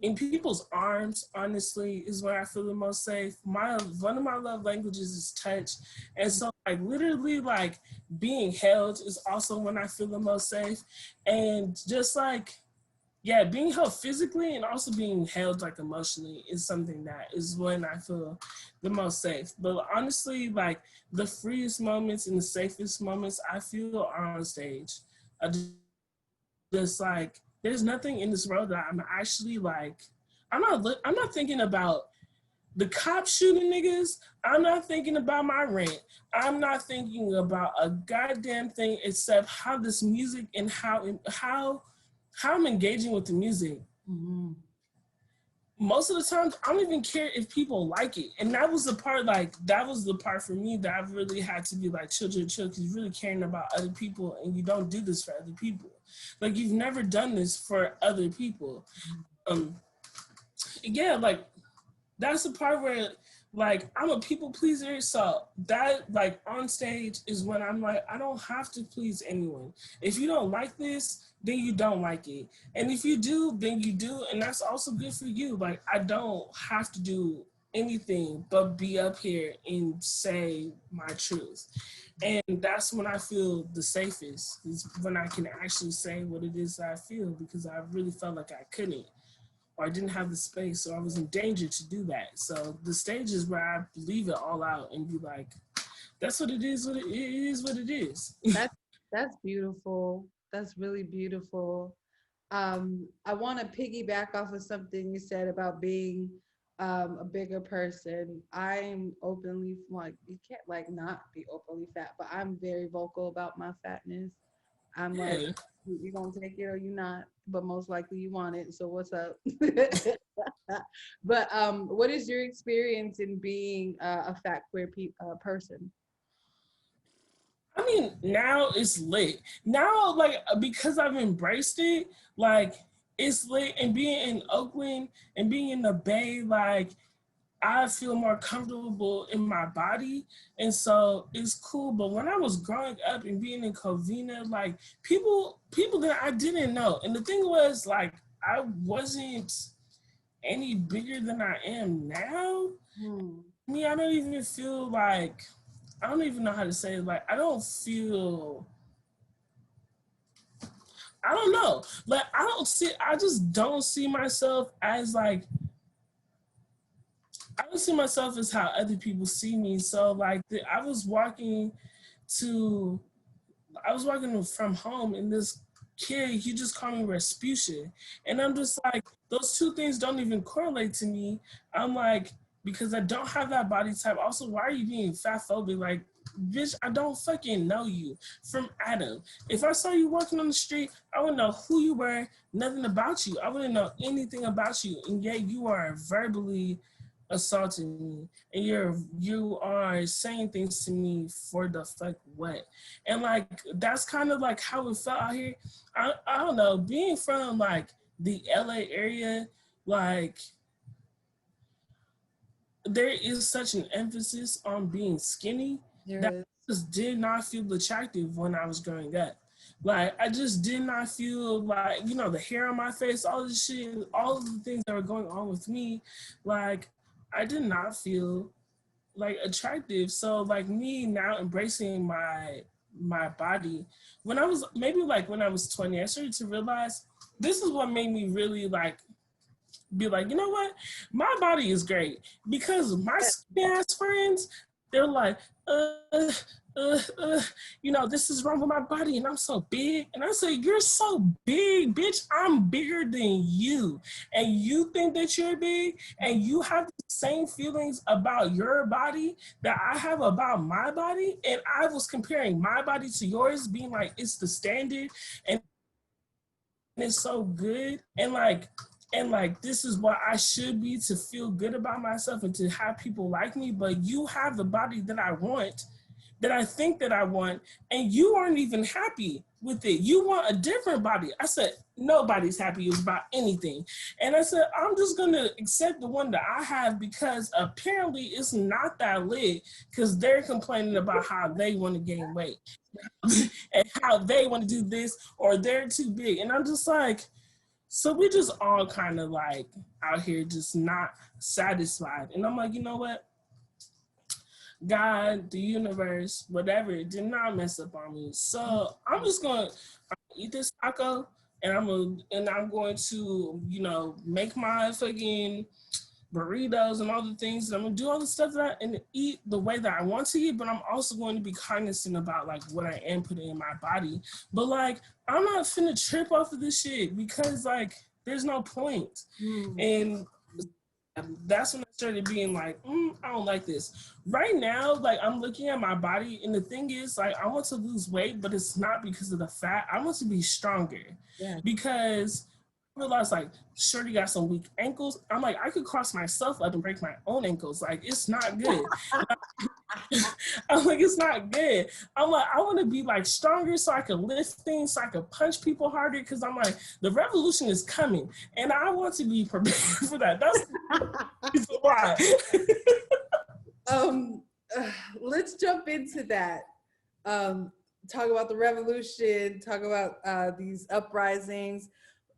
In people's arms, honestly, is where I feel the most safe. One of my love languages is touch. And so like literally like being held is also when I feel the most safe. And just like, yeah, being held physically and also being held like emotionally is something that is when I feel the most safe. But honestly, like the freest moments and the safest moments I feel are on stage. I just like, there's nothing in this world that I'm actually like, I'm not thinking about the cops shooting niggas. I'm not thinking about my rent. I'm not thinking about a goddamn thing except how this music and how I'm engaging with the music. Mm-hmm. Most of the times, I don't even care if people like it. And that was the part for me that I really had to be like, chill, because you're really caring about other people and you don't do this for other people. Like, you've never done this for other people. Yeah, like, that's the part where like I'm a people pleaser, so that like on stage is when I'm like, I don't have to please anyone. If you don't like this, then you don't like it, and if you do, then you do, and that's also good for you. Like I don't have to do anything but be up here and say my truth, and that's when I feel the safest, is when I can actually say what it is that I feel, because I really felt like I couldn't, or I didn't have the space, or I was in danger to do that. So the stage is where I leave it all out and be like, that's what it is, what it is, what it is. That's beautiful. That's really beautiful. I want to piggyback off of something you said about being a bigger person. I'm openly, like, you can't like not be openly fat, but I'm very vocal about my fatness. I'm like, Yeah. you gonna take it or you not, but most likely you want it. So what's up? But what is your experience in being a fat queer person? I mean, now it's lit. Now, like, because I've embraced it, like, it's lit. And being in Oakland and being in the Bay, like, I feel more comfortable in my body. And so it's cool. But when I was growing up and being in Covina, like, people that I didn't know. And the thing was, like, I wasn't any bigger than I am now. Hmm. Me, I don't even feel like, I don't even know how to say it. Like, I don't know. Like, I just don't see myself as like, I don't see myself as how other people see me. So like, to, I was walking from home and this kid, he just called me Rasputia. And I'm just like, those two things don't even correlate to me. I'm like, because I don't have that body type. Also, why are you being fat phobic? Like, bitch, I don't fucking know you from Adam. If I saw you walking on the street, I wouldn't know who you were, nothing about you. I wouldn't know anything about you. And yet you are verbally assaulting me, and you are saying things to me for the fuck what. And like, that's kind of like how it felt out here. I don't know, being from like the LA area, like, there is such an emphasis on being skinny There that is. I just did not feel attractive when I was growing up. Like, I just did not feel like, the hair on my face, all this shit, all of the things that were going on with me, like, I did not feel like attractive. So like, me now embracing my body, when I was maybe like when I was 20, I started to realize this is what made me really like be like, you know what, my body is great. Because my skinny ass friends, they're like, this is wrong with my body and I'm so big. And I say, you're so big, bitch. I'm bigger than you. And you think that you're big and you have the same feelings about your body that I have about my body. And I was comparing my body to yours, being like, it's the standard and it's so good. And like this is what I should be to feel good about myself and to have people like me. But you have the body that I want, that I think that I want, and you aren't even happy with it. You want a different body. I said, nobody's happy about anything. And I said, I'm just gonna accept the one that I have because apparently it's not that lit, because they're complaining about how they want to gain weight and how they want to do this or they're too big. And I'm just like, so we just all kind of like out here just not satisfied. And I'm like, you know what? God, the universe, whatever, did not mess up on me. So I'm just gonna eat this taco, and I'm going to, make my fucking burritos and all the things. I'm gonna do all the stuff and eat the way that I want to eat, but I'm also going to be cognizant about like what I am putting in my body. But like, I'm not finna trip off of this shit because like there's no point. And that's when I started being like, I don't like this. Right now, like, I'm looking at my body, and the thing is, like, I want to lose weight, but it's not because of the fat. I want to be stronger. Yeah. Because I realized, like, Shorty got some weak ankles. I'm like, I could cross myself up and break my own ankles. Like, it's not good. I'm like, it's not good. I'm like, I want to be like stronger so I can lift things, so I can punch people harder. Because I'm like, the revolution is coming, and I want to be prepared for that. That's why. Let's jump into that. Talk about the revolution. Talk about these uprisings.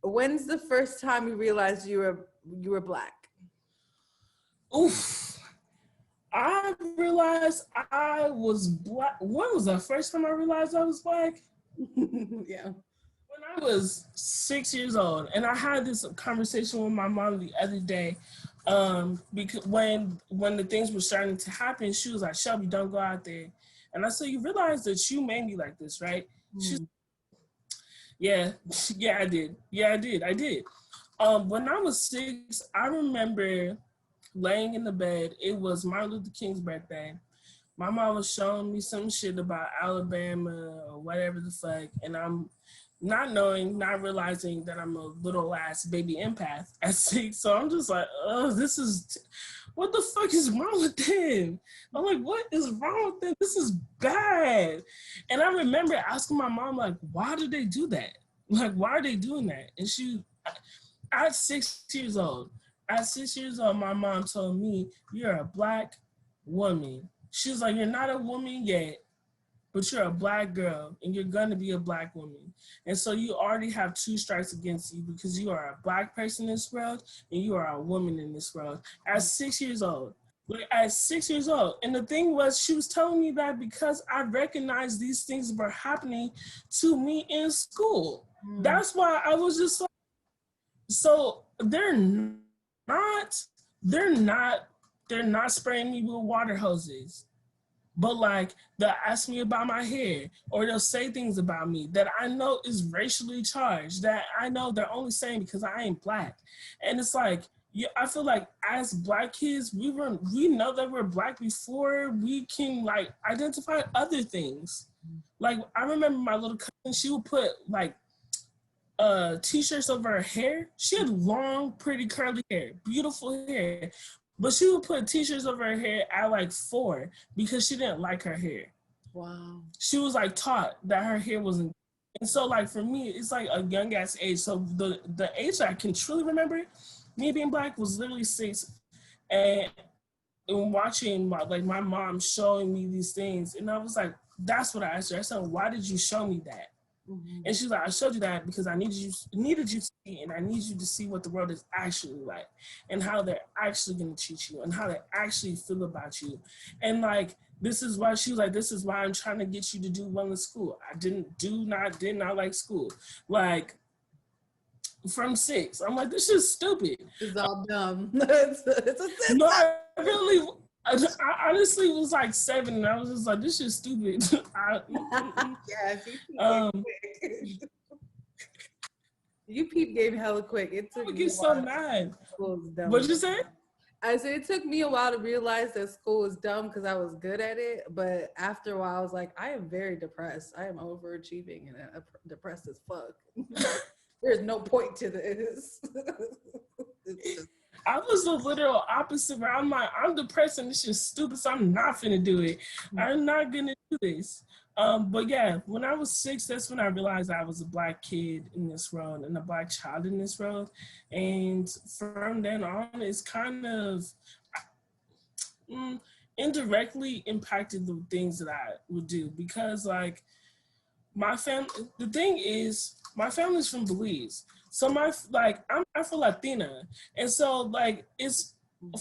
When's the first time you realized you were Black? Oof. I realized I was Black. When was the first time I realized I was Black? Yeah. When I was 6 years old, and I had this conversation with my mom the other day, because when the things were starting to happen, she was like, "Shelby, don't go out there." And I said, "You realize that you made me like this, right?" She's, yeah, yeah, I did. Yeah, I did. When I was 6, I remember laying in the bed. It was Martin Luther King's birthday. My mom was showing me some shit about Alabama or whatever the fuck, and I'm not knowing, not realizing that I'm a little ass baby empath at 6. So I'm just like, oh, what the fuck is wrong with them? I'm like, what is wrong with them? This is bad. And I remember asking my mom, like, why did they do that? Like, why are they doing that? And at 6 years old, my mom told me, you're a Black woman. She was like, you're not a woman yet, but you're a Black girl and you're going to be a Black woman. And so you already have 2 strikes against you because you are a Black person in this world and you are a woman in this world at 6 years old. Like at 6 years old. And the thing was, she was telling me that because I recognized these things were happening to me in school. That's why I was just like, so they're not spraying me with water hoses. But like, they'll ask me about my hair, or they'll say things about me that I know is racially charged, that I know they're only saying because I ain't Black. And it's like, yeah, I feel like as Black kids, we know that we're Black before we can like identify other things. Like I remember my little cousin, she would put like t-shirts over her hair. She had long, pretty curly hair, beautiful hair. But she would put t-shirts over her hair at like 4 because she didn't like her hair. Wow. She was like taught that her hair wasn't. And so like for me, it's like a young ass age. So the age that I can truly remember me being Black was literally 6. And watching my mom showing me these things. And I was like, that's what I asked her. I said, why did you show me that? Mm-hmm. And she's like, I showed you that because I needed you to see, and I need you to see what the world is actually like and how they're actually going to treat you and how they actually feel about you. And like, this is why she was like, this is why I'm trying to get you to do well in school. I did not like school. Like from 6, I'm like, this is stupid. It's all dumb. No, I honestly was like 7, and I was just like, this is stupid. You peep game hella quick. It took me get so mad. What'd you say? I said it took me a while to realize that school was dumb because I was good at it. But after a while, I was like, I am very depressed. I am overachieving and depressed as fuck. There's no point to this. I was the literal opposite where I'm like, I'm depressed and this shit's stupid, so I'm not finna do it. I'm not gonna do this. But yeah, when I was 6, that's when I realized I was a Black kid in this world and a Black child in this world. And from then on, it's kind of indirectly impacted the things that I would do because like my family, the thing is, my family's from Belize. So I'm Afro-Latina. And so like, it's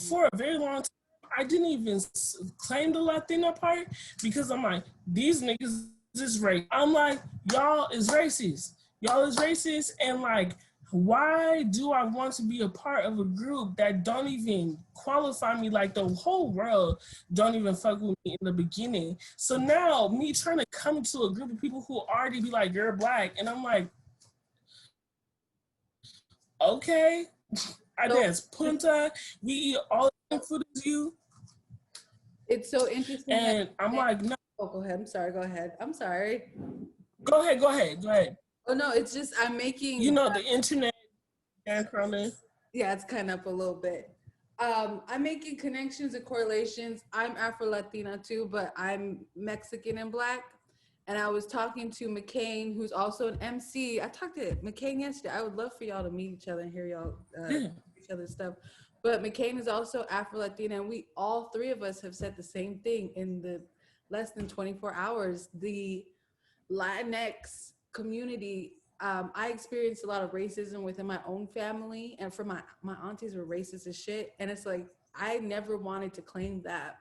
for a very long time, I didn't even claim the Latina part because I'm like, these niggas is racist. I'm like, y'all is racist. And like, why do I want to be a part of a group that don't even qualify me? Like the whole world don't even fuck with me in the beginning. So now me trying to come to a group of people who already be like, you're Black. And I'm like, okay. I dance punta. We eat all the same food as you. It's so interesting. And I'm like, no. Oh, go ahead. I'm sorry. Go ahead. I'm sorry. Go ahead. Oh, no, it's just I'm making... You know, the internet. Yeah, it's kind of up a little bit. I'm making connections and correlations. I'm Afro-Latina too, but I'm Mexican and Black. And I was talking to McCain, who's also an MC. I talked to McCain yesterday. I would love for y'all to meet each other and hear y'all each other's stuff. But McCain is also Afro-Latina, and we all 3 of us have said the same thing in the less than 24 hours. The Latinx community, I experienced a lot of racism within my own family, and for my aunties were racist as shit. And it's like, I never wanted to claim that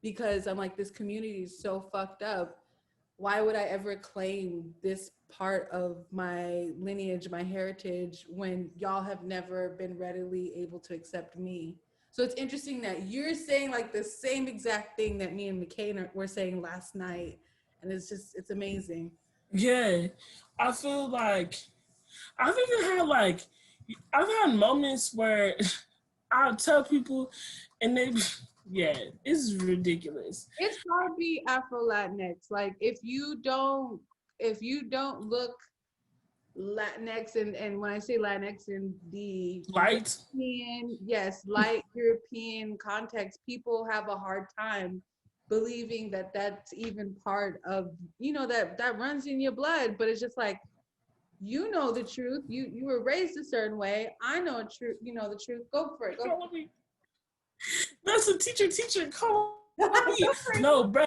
because I'm like, this community is so fucked up. Why would I ever claim this part of my lineage, my heritage, when y'all have never been readily able to accept me? So it's interesting that you're saying like the same exact thing that me and McCain were saying last night. And it's amazing. Yeah, I feel like I've had moments where I'll tell people and they, yeah, it's ridiculous. It's hard to be Afro-Latinx. Like if you don't look Latinx, and when I say Latinx in the Light. European, yes, light European context, people have a hard time believing that that's even part of, you know, that runs in your blood. But it's just like, you know the truth. You were raised a certain way. I know truth. You know the truth. Go for it. Go for it. That's a teacher. Call Go me. for it. No, bro.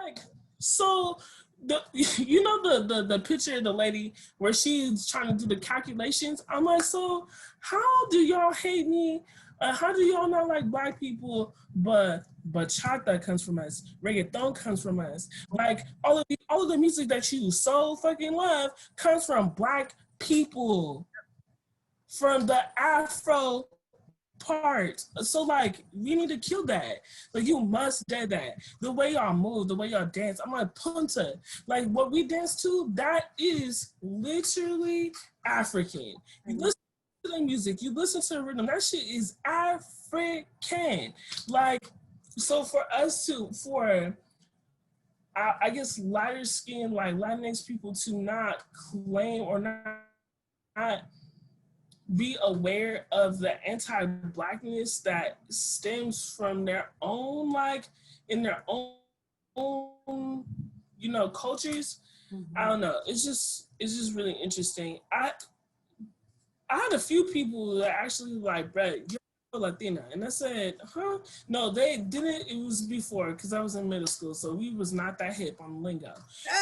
Like, so the you know the picture of the lady where she's trying to do the calculations. I'm like, so how do y'all hate me? How do y'all not like black people? But bachata comes from us. Reggaeton comes from us. Like all of the music that you so fucking love comes from black people. From the Afro part. So like we need to kill that. Like you must dead that. The way y'all move, the way y'all dance. I'm like punta. Like what we dance to, that is literally African. You listen to the music, you listen to the rhythm, that shit is African. Like so for us to I guess lighter skin like Latinx people to not claim or not be aware of the anti-blackness that stems from their own, like in their own, you know, cultures. Mm-hmm. I don't know. It's just really interesting. I had a few people that actually like, bro, you're Latina, and I said, huh? No, they didn't. It was before because I was in middle school, so we was not that hip on lingo.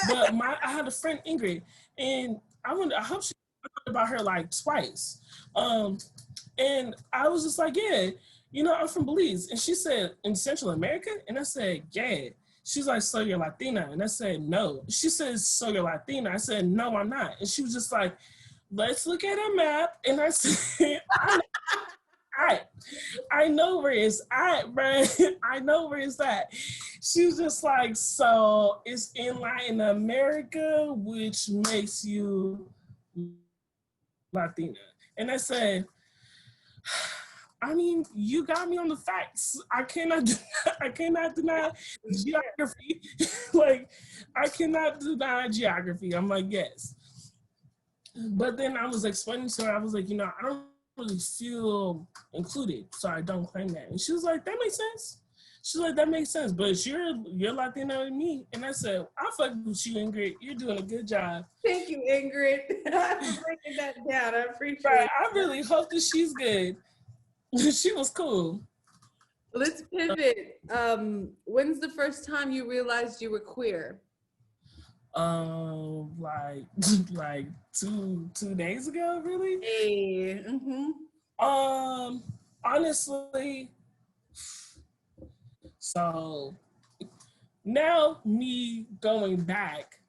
But I had a friend Ingrid, and I hope she heard about her like twice. And I was just like, yeah, you know, I'm from Belize. And she said, in Central America? And I said, yeah. She's like, so you're Latina? And I said, no. She says, so you're Latina? I said, no, I'm not. And she was just like, let's look at a map. And I said, I know where it's at, bro. I know where it's at. She was just like, so it's in Latin America, which makes you Latina. And I said, I mean, you got me on the facts. I cannot deny geography. Like, I cannot deny geography. I'm like, yes. But then I was explaining to her, I was like, you know, I don't really feel included, so I don't claim that. And she was like, that makes sense. She's like, that makes sense, but you're Latino than me. And I said, I'll fuck with you, Ingrid. You're doing a good job. Thank you, Ingrid, for breaking that down. I appreciate it. I really hope that she's good. She was cool. Let's pivot. When's the first time you realized you were queer? Like 2 days ago, really. Hey. Mm-hmm. Honestly, so now me going back,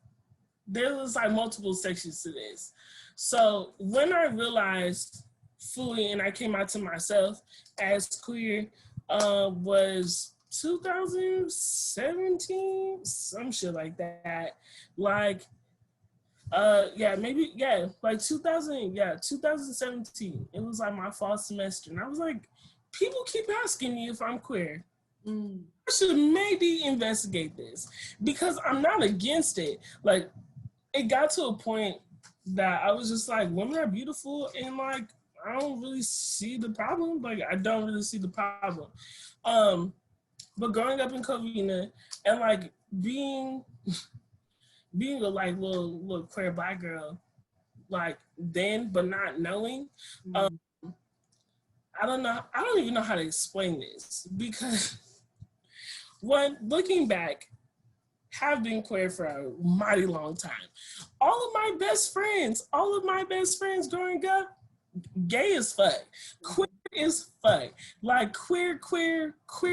there was like multiple sections to this. So when I realized fully and I came out to myself as queer, was 2017, some shit like that. Like, like 2017. It was like my fall semester. And I was like, people keep asking me if I'm queer. I should maybe investigate this because I'm not against it. Like, it got to a point that I was just like, women are beautiful and like, I don't really see the problem. Like, I don't really see the problem. But growing up in Covina and like being a like little queer black girl, like then, but not knowing, I don't know. I don't even know how to explain this because when looking back, have been queer for a mighty long time. All of my best friends growing up, gay as fuck, queer as fuck, like queer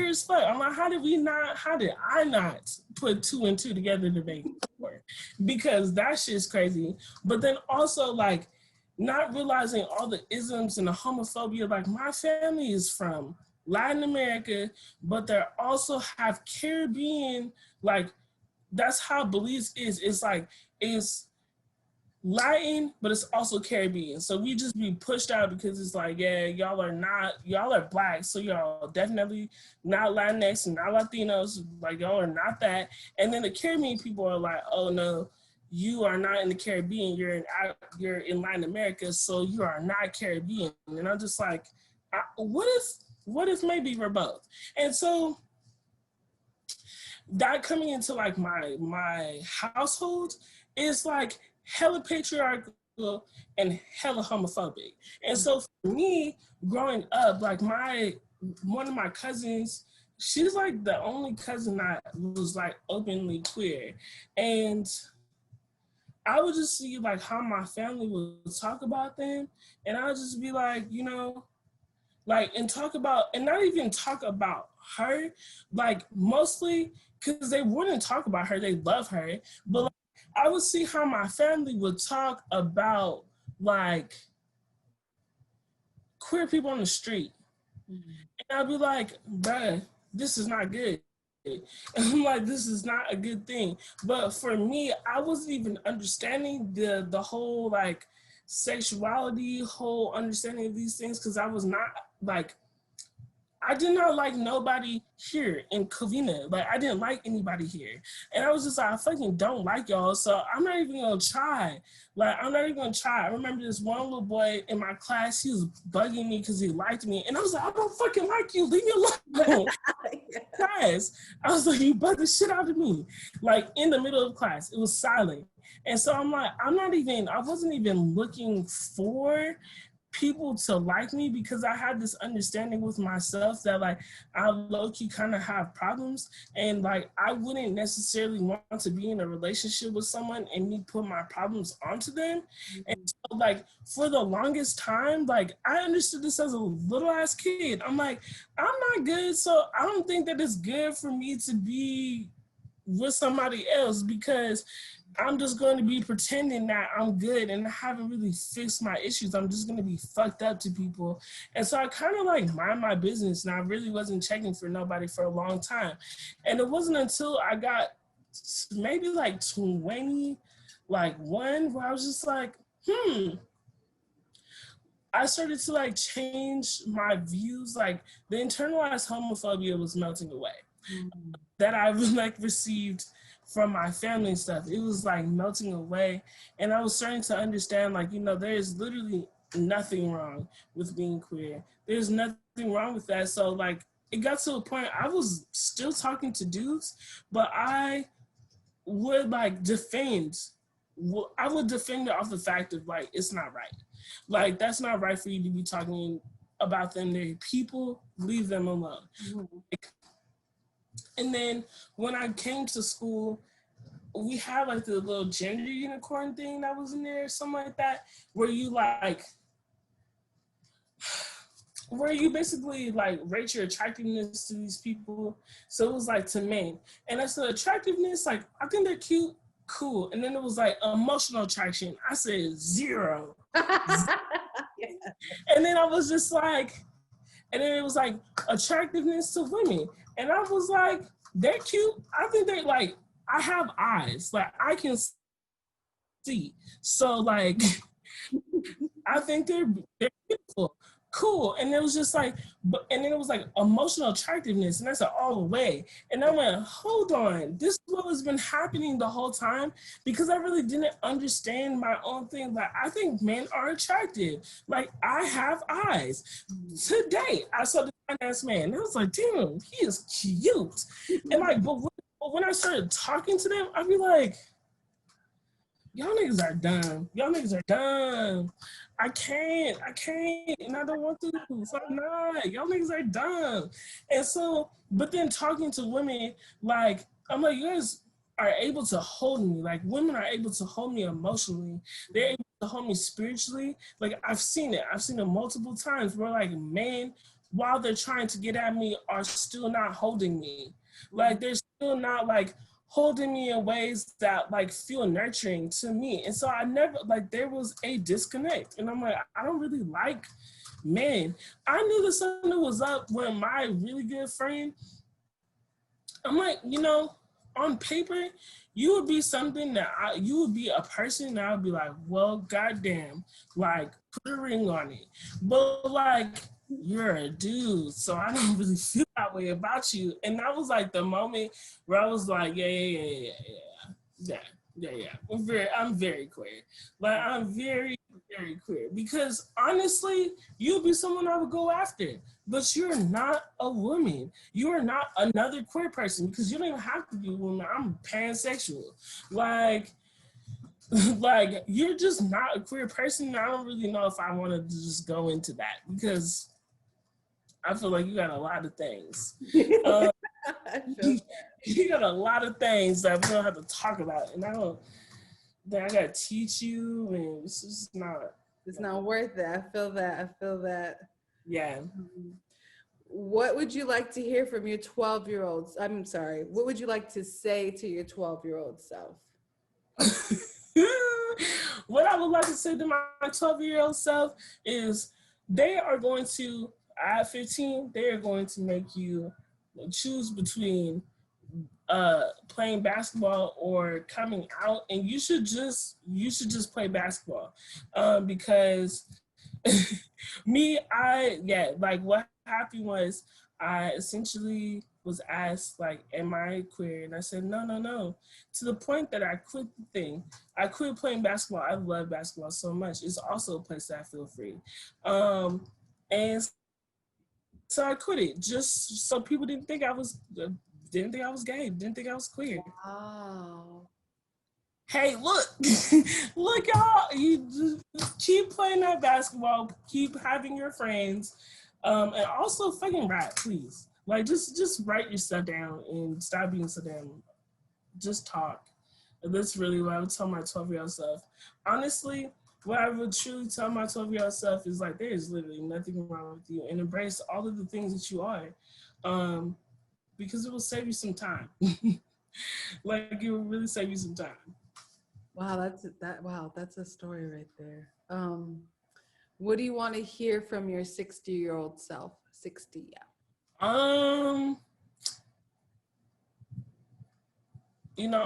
as fuck. I'm like, how did I not put 2 and 2 together to make it work? Because that shit's crazy. But then also like not realizing all the isms and the homophobia. Like my family is from Latin America, but they also have Caribbean, like that's how Belize is. It's like, it's Latin, but it's also Caribbean. So we just be pushed out because it's like, yeah, y'all are black, so y'all definitely not Latinx and not Latinos, like y'all are not that. And then the Caribbean people are like, oh no, you are not in the Caribbean, you're in Latin America, so you are not Caribbean. And I'm just like, what if maybe we're both? And so that coming into like my household is like hella patriarchal and hella homophobic. And so for me, growing up, like one of my cousins, she's like the only cousin that was like openly queer. And I would just see like how my family would talk about them, and I would just be like, you know, like, and talk about, and not even talk about her, like mostly because they wouldn't talk about her, they love her, but like, I would see how my family would talk about like queer people on the street. And I'd be like, bruh, this is not good. And I'm like, this is not a good thing. But for me, I wasn't even understanding the whole like sexuality, whole understanding of these things, because I was not like, I did not like nobody here in Covina. Like, I didn't like anybody here. And I was just like, I fucking don't like y'all, so I'm not even gonna try. Like, I'm not even gonna try. I remember this one little boy in my class, he was bugging me because he liked me. And I was like, I don't fucking like you, leave me alone. Class, I was like, you bug the shit out of me. Like, in the middle of class, it was silent. And so I'm like, I wasn't even looking for people to like me, because I had this understanding with myself that like I low-key kind of have problems, and like I wouldn't necessarily want to be in a relationship with someone and me put my problems onto them. And so like for the longest time, like I understood this as a little ass kid. I'm like, I'm not good, so I don't think that it's good for me to be with somebody else, because I'm just going to be pretending that I'm good and I haven't really fixed my issues. I'm just going to be fucked up to people. And so I kind of like mind my business, and I really wasn't checking for nobody for a long time. And it wasn't until I got maybe like 21 where I was just like, I started to like change my views. Like the internalized homophobia was melting away. That I like received from my family and stuff. It was like melting away. And I was starting to understand, like, you know, there's literally nothing wrong with being queer. There's nothing wrong with that. So like it got to a point I was still talking to dudes, but I would like defend it off the fact of like, it's not right. Like, that's not right for you to be talking about them. They're people, leave them alone. And then when I came to school, we had like the little gender unicorn thing that was in there, something like that, where you basically like rate your attractiveness to these people. So it was like to men. And I said attractiveness, like I think they're cute, cool. And then it was like emotional attraction. I said 0. And then I was just like, and then it was like attractiveness to women. And I was like, they're cute. I think they're like, I have eyes. Like I can see. So like, I think they're beautiful. Cool. And it was just like, and then it was like emotional attractiveness. And I said, all the way. And I went, hold on. This is what has been happening the whole time, because I really didn't understand my own thing. Like, I think men are attractive. Like, I have eyes. Today, I saw this ass man. And I was like, damn, he is cute. And like, but when I started talking to them, I'd be like, y'all niggas are dumb. Y'all niggas are dumb. I can't, and I don't want to, so I'm not. Y'all niggas are dumb. And so, but then talking to women, like, I'm like, you guys are able to hold me. Like, women are able to hold me emotionally. They're able to hold me spiritually. Like, I've seen it multiple times where, like, men, while they're trying to get at me, are still not holding me. Like, they're still not, like, holding me in ways that like feel nurturing to me. And so I never, like, there was a disconnect. And I'm like, I don't really like men. I knew that something was up when my really good friend, I'm like, you know, on paper, you would be something that you would be a person that I would be like, well, goddamn, like, put a ring on it. But like, you're a dude, so I don't really feel that way about you. And that was like the moment where I was like, yeah. Yeah. I'm very queer. Like I'm very, very queer. Because honestly, you'd be someone I would go after. But you're not a woman. You are not another queer person because you don't even have to be a woman. I'm pansexual. Like like you're just not a queer person. I don't really know if I want to just go into that because I feel like you got a lot of things. I feel You got a lot of things that we don't have to talk about, and I don't. Then I gotta teach you, and it's just not. it's not worth it. I feel that. I feel that. Yeah. What would you like to hear from your 12-year-olds? I'm sorry. What would you like to say to your 12-year-old self? What I would like to say to my 12-year-old self is they are going to, at 15, they are going to make you choose between playing basketball or coming out, and you should just play basketball because like what happened was I essentially was asked like, am I queer? And I said no, to the point that I quit the thing. I quit playing basketball. I love basketball so much. It's also a place that I feel free, and so I quit it just so people didn't think I was gay, didn't think I was queer. Wow. Hey, look, look, y'all. You just keep playing that basketball, keep having your friends, and also fucking rap, please. Like, just write your stuff down and stop being so damn. Just talk. And that's really what I would tell my 12-year-old self. Honestly, what I would truly tell my 12-year-old self is like, there is literally nothing wrong with you, and embrace all of the things that you are, because it will save you some time. Like, it will really save you some time. Wow, that's a story right there. What do you want to hear from your 60-year-old self? 60, yeah.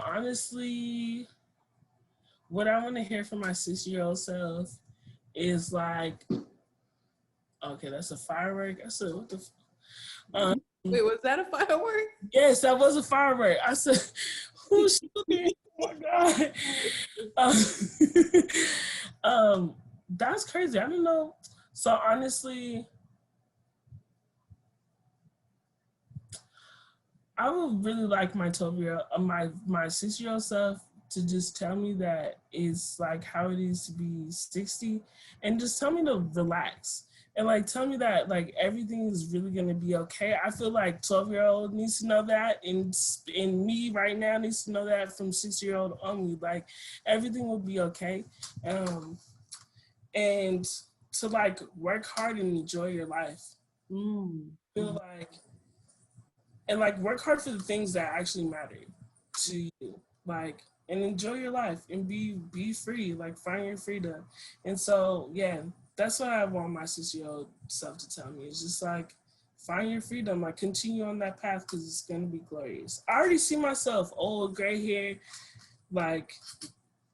Honestly, what I want to hear from my 6-year-old self is like, okay, that's a firework. I said, what the? Wait, was that a firework? Yes, that was a firework. I said, who's shooting? Oh my god. That's crazy. I don't know. So honestly, I would really like my 12-year-old, my 6-year-old self to just tell me that it's like how it is to be 60, and just tell me to relax and like tell me that like everything is really gonna be okay. I feel like 12-year-old needs to know that, and me right now needs to know that from 6-year-old Ohmi, like everything will be okay, and to like work hard and enjoy your life. Feel like and like work hard for the things that actually matter to you, like, and enjoy your life and be free, like find your freedom. And so yeah, that's what I want my 6-year-old self to tell me. It's just like, find your freedom, like continue on that path because it's gonna be glorious. I already see myself old, gray hair, like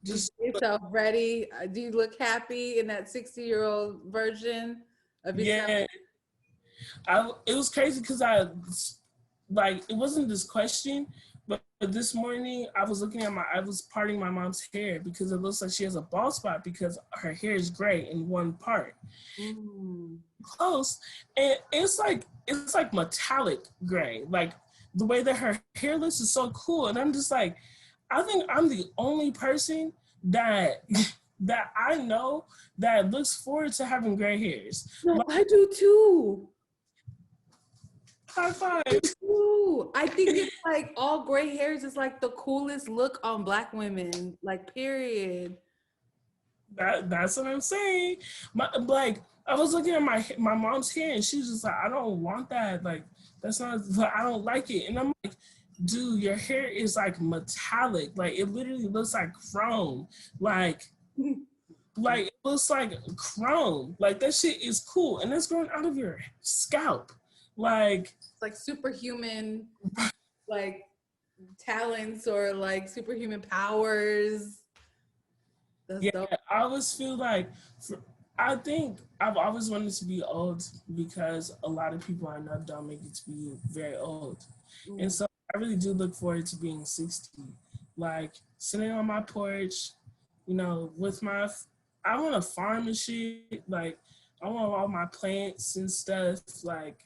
just Yourself ready? Do you look happy in that 60-year-old version of yourself? yeah. It was crazy because it wasn't this question, but this morning I was parting my mom's hair because it looks like she has a bald spot because her hair is gray in one part. Close, and it's like metallic gray, like the way that her hair looks is so cool, and I'm just like, I think I'm the only person that that I know that looks forward to having gray hairs. No, Like, I do too. high five. Ooh, I think it's like all gray hairs is like the coolest look on Black women, like period. That's what I'm saying. Like I was looking at my mom's hair, and she was just like, I don't want that. Like that's not. I don't like it. And I'm like, dude, your hair is like metallic. Like it literally looks like chrome. Like it looks like chrome. Like that shit is cool, and that's growing out of your scalp. Like It's like superhuman, like talents or like superhuman powers. That's dope. I always feel like, I think I've always wanted to be old because a lot of people I know don't make it to be very old. And so I really do look forward to being 60. like sitting on my porch, you know, with my, I want to farm and shit. Like, I want all my plants and stuff. Like,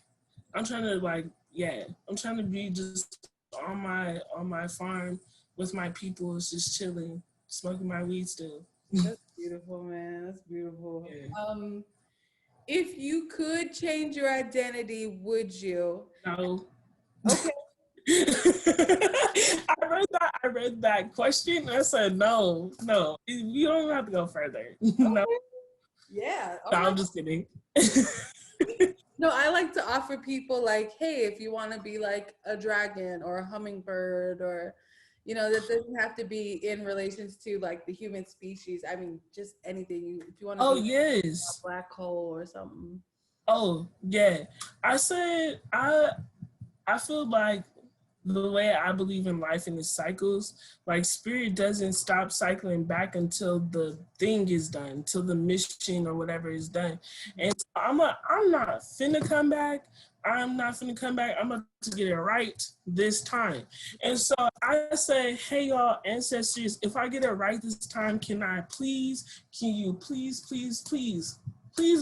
I'm trying to like, yeah, I'm trying to be just on my farm with my people, just chilling, smoking my weed still. That's beautiful, man. That's beautiful. Yeah. If you could change your identity, would you? No. Okay. I read that question. I said no. You don't have to go further. No, Okay. Yeah. no, All I'm right. just kidding. No, I like to offer people like, hey, if you want to be like a dragon or a hummingbird or, you know, that doesn't have to be in relations to like the human species. I mean, just anything. If you want to Oh be a yes. black hole or something. Oh yeah. I said I feel like the way I believe in life and its cycles, like spirit doesn't stop cycling back until the thing is done, until the mission or whatever is done. And so I'm not finna come back. I'm not finna come back. I'm about to get it right this time. And so I say, hey y'all ancestors, if I get it right this time, can you please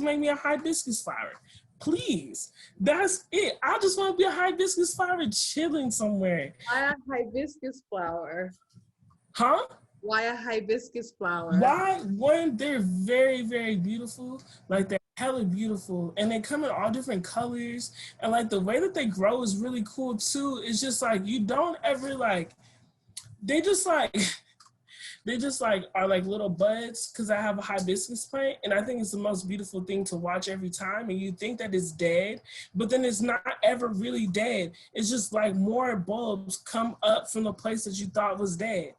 make me a hibiscus flower? Please. That's it. I just want to be a hibiscus flower chilling somewhere. Why a hibiscus flower? Huh? Why a hibiscus flower? Why? One, they're very, very beautiful. Like they're hella beautiful. And they come in all different colors. And like the way that they grow is really cool too. It's just like you don't ever like they just like they just like are like little buds because I have a hibiscus plant and I think it's the most beautiful thing to watch every time. And you think that it's dead, but then it's not ever really dead. It's just like more bulbs come up from the place that you thought was dead.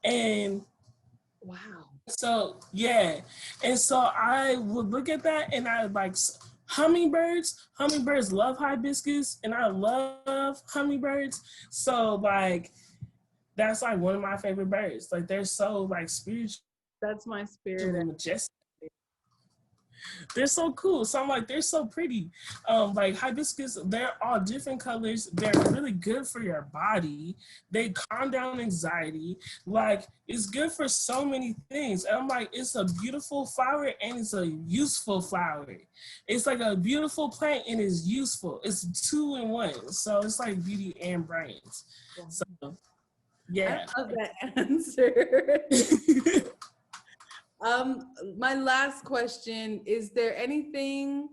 And Wow. so, yeah. And so I would look at that and I like hummingbirds love hibiscus and I love hummingbirds. So like, that's like one of my favorite birds. Like they're so like spiritual That's my spirit. and majestic. They're so cool. So I'm like, they're so pretty. Like hibiscus, they're all different colors. They're really good for your body. They calm down anxiety. Like it's good for so many things. And I'm like, it's a beautiful flower and it's a useful flower. It's like a beautiful plant and it's useful. It's 2 in 1. So it's like beauty and brains. So yeah. I love that answer. My last question, is there anything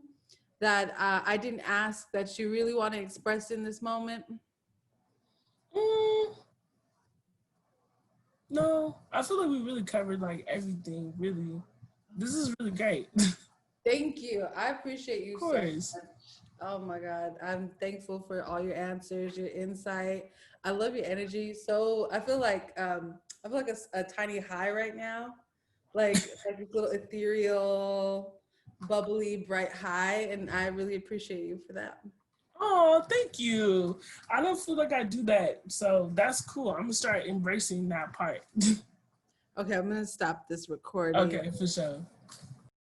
that I didn't ask that you really want to express in this moment? No, I feel like we really covered like everything, really. This is really great. Thank you. I appreciate you Of course. so much. Oh my God. I'm thankful for all your answers, your insight. I love your energy. So I feel like a tiny high right now. Like a little ethereal, bubbly, bright high. And I really appreciate you for that. Oh, thank you. I don't feel like I do that. So that's cool. I'm gonna start embracing that part. Okay, I'm gonna stop this recording. Okay, for sure.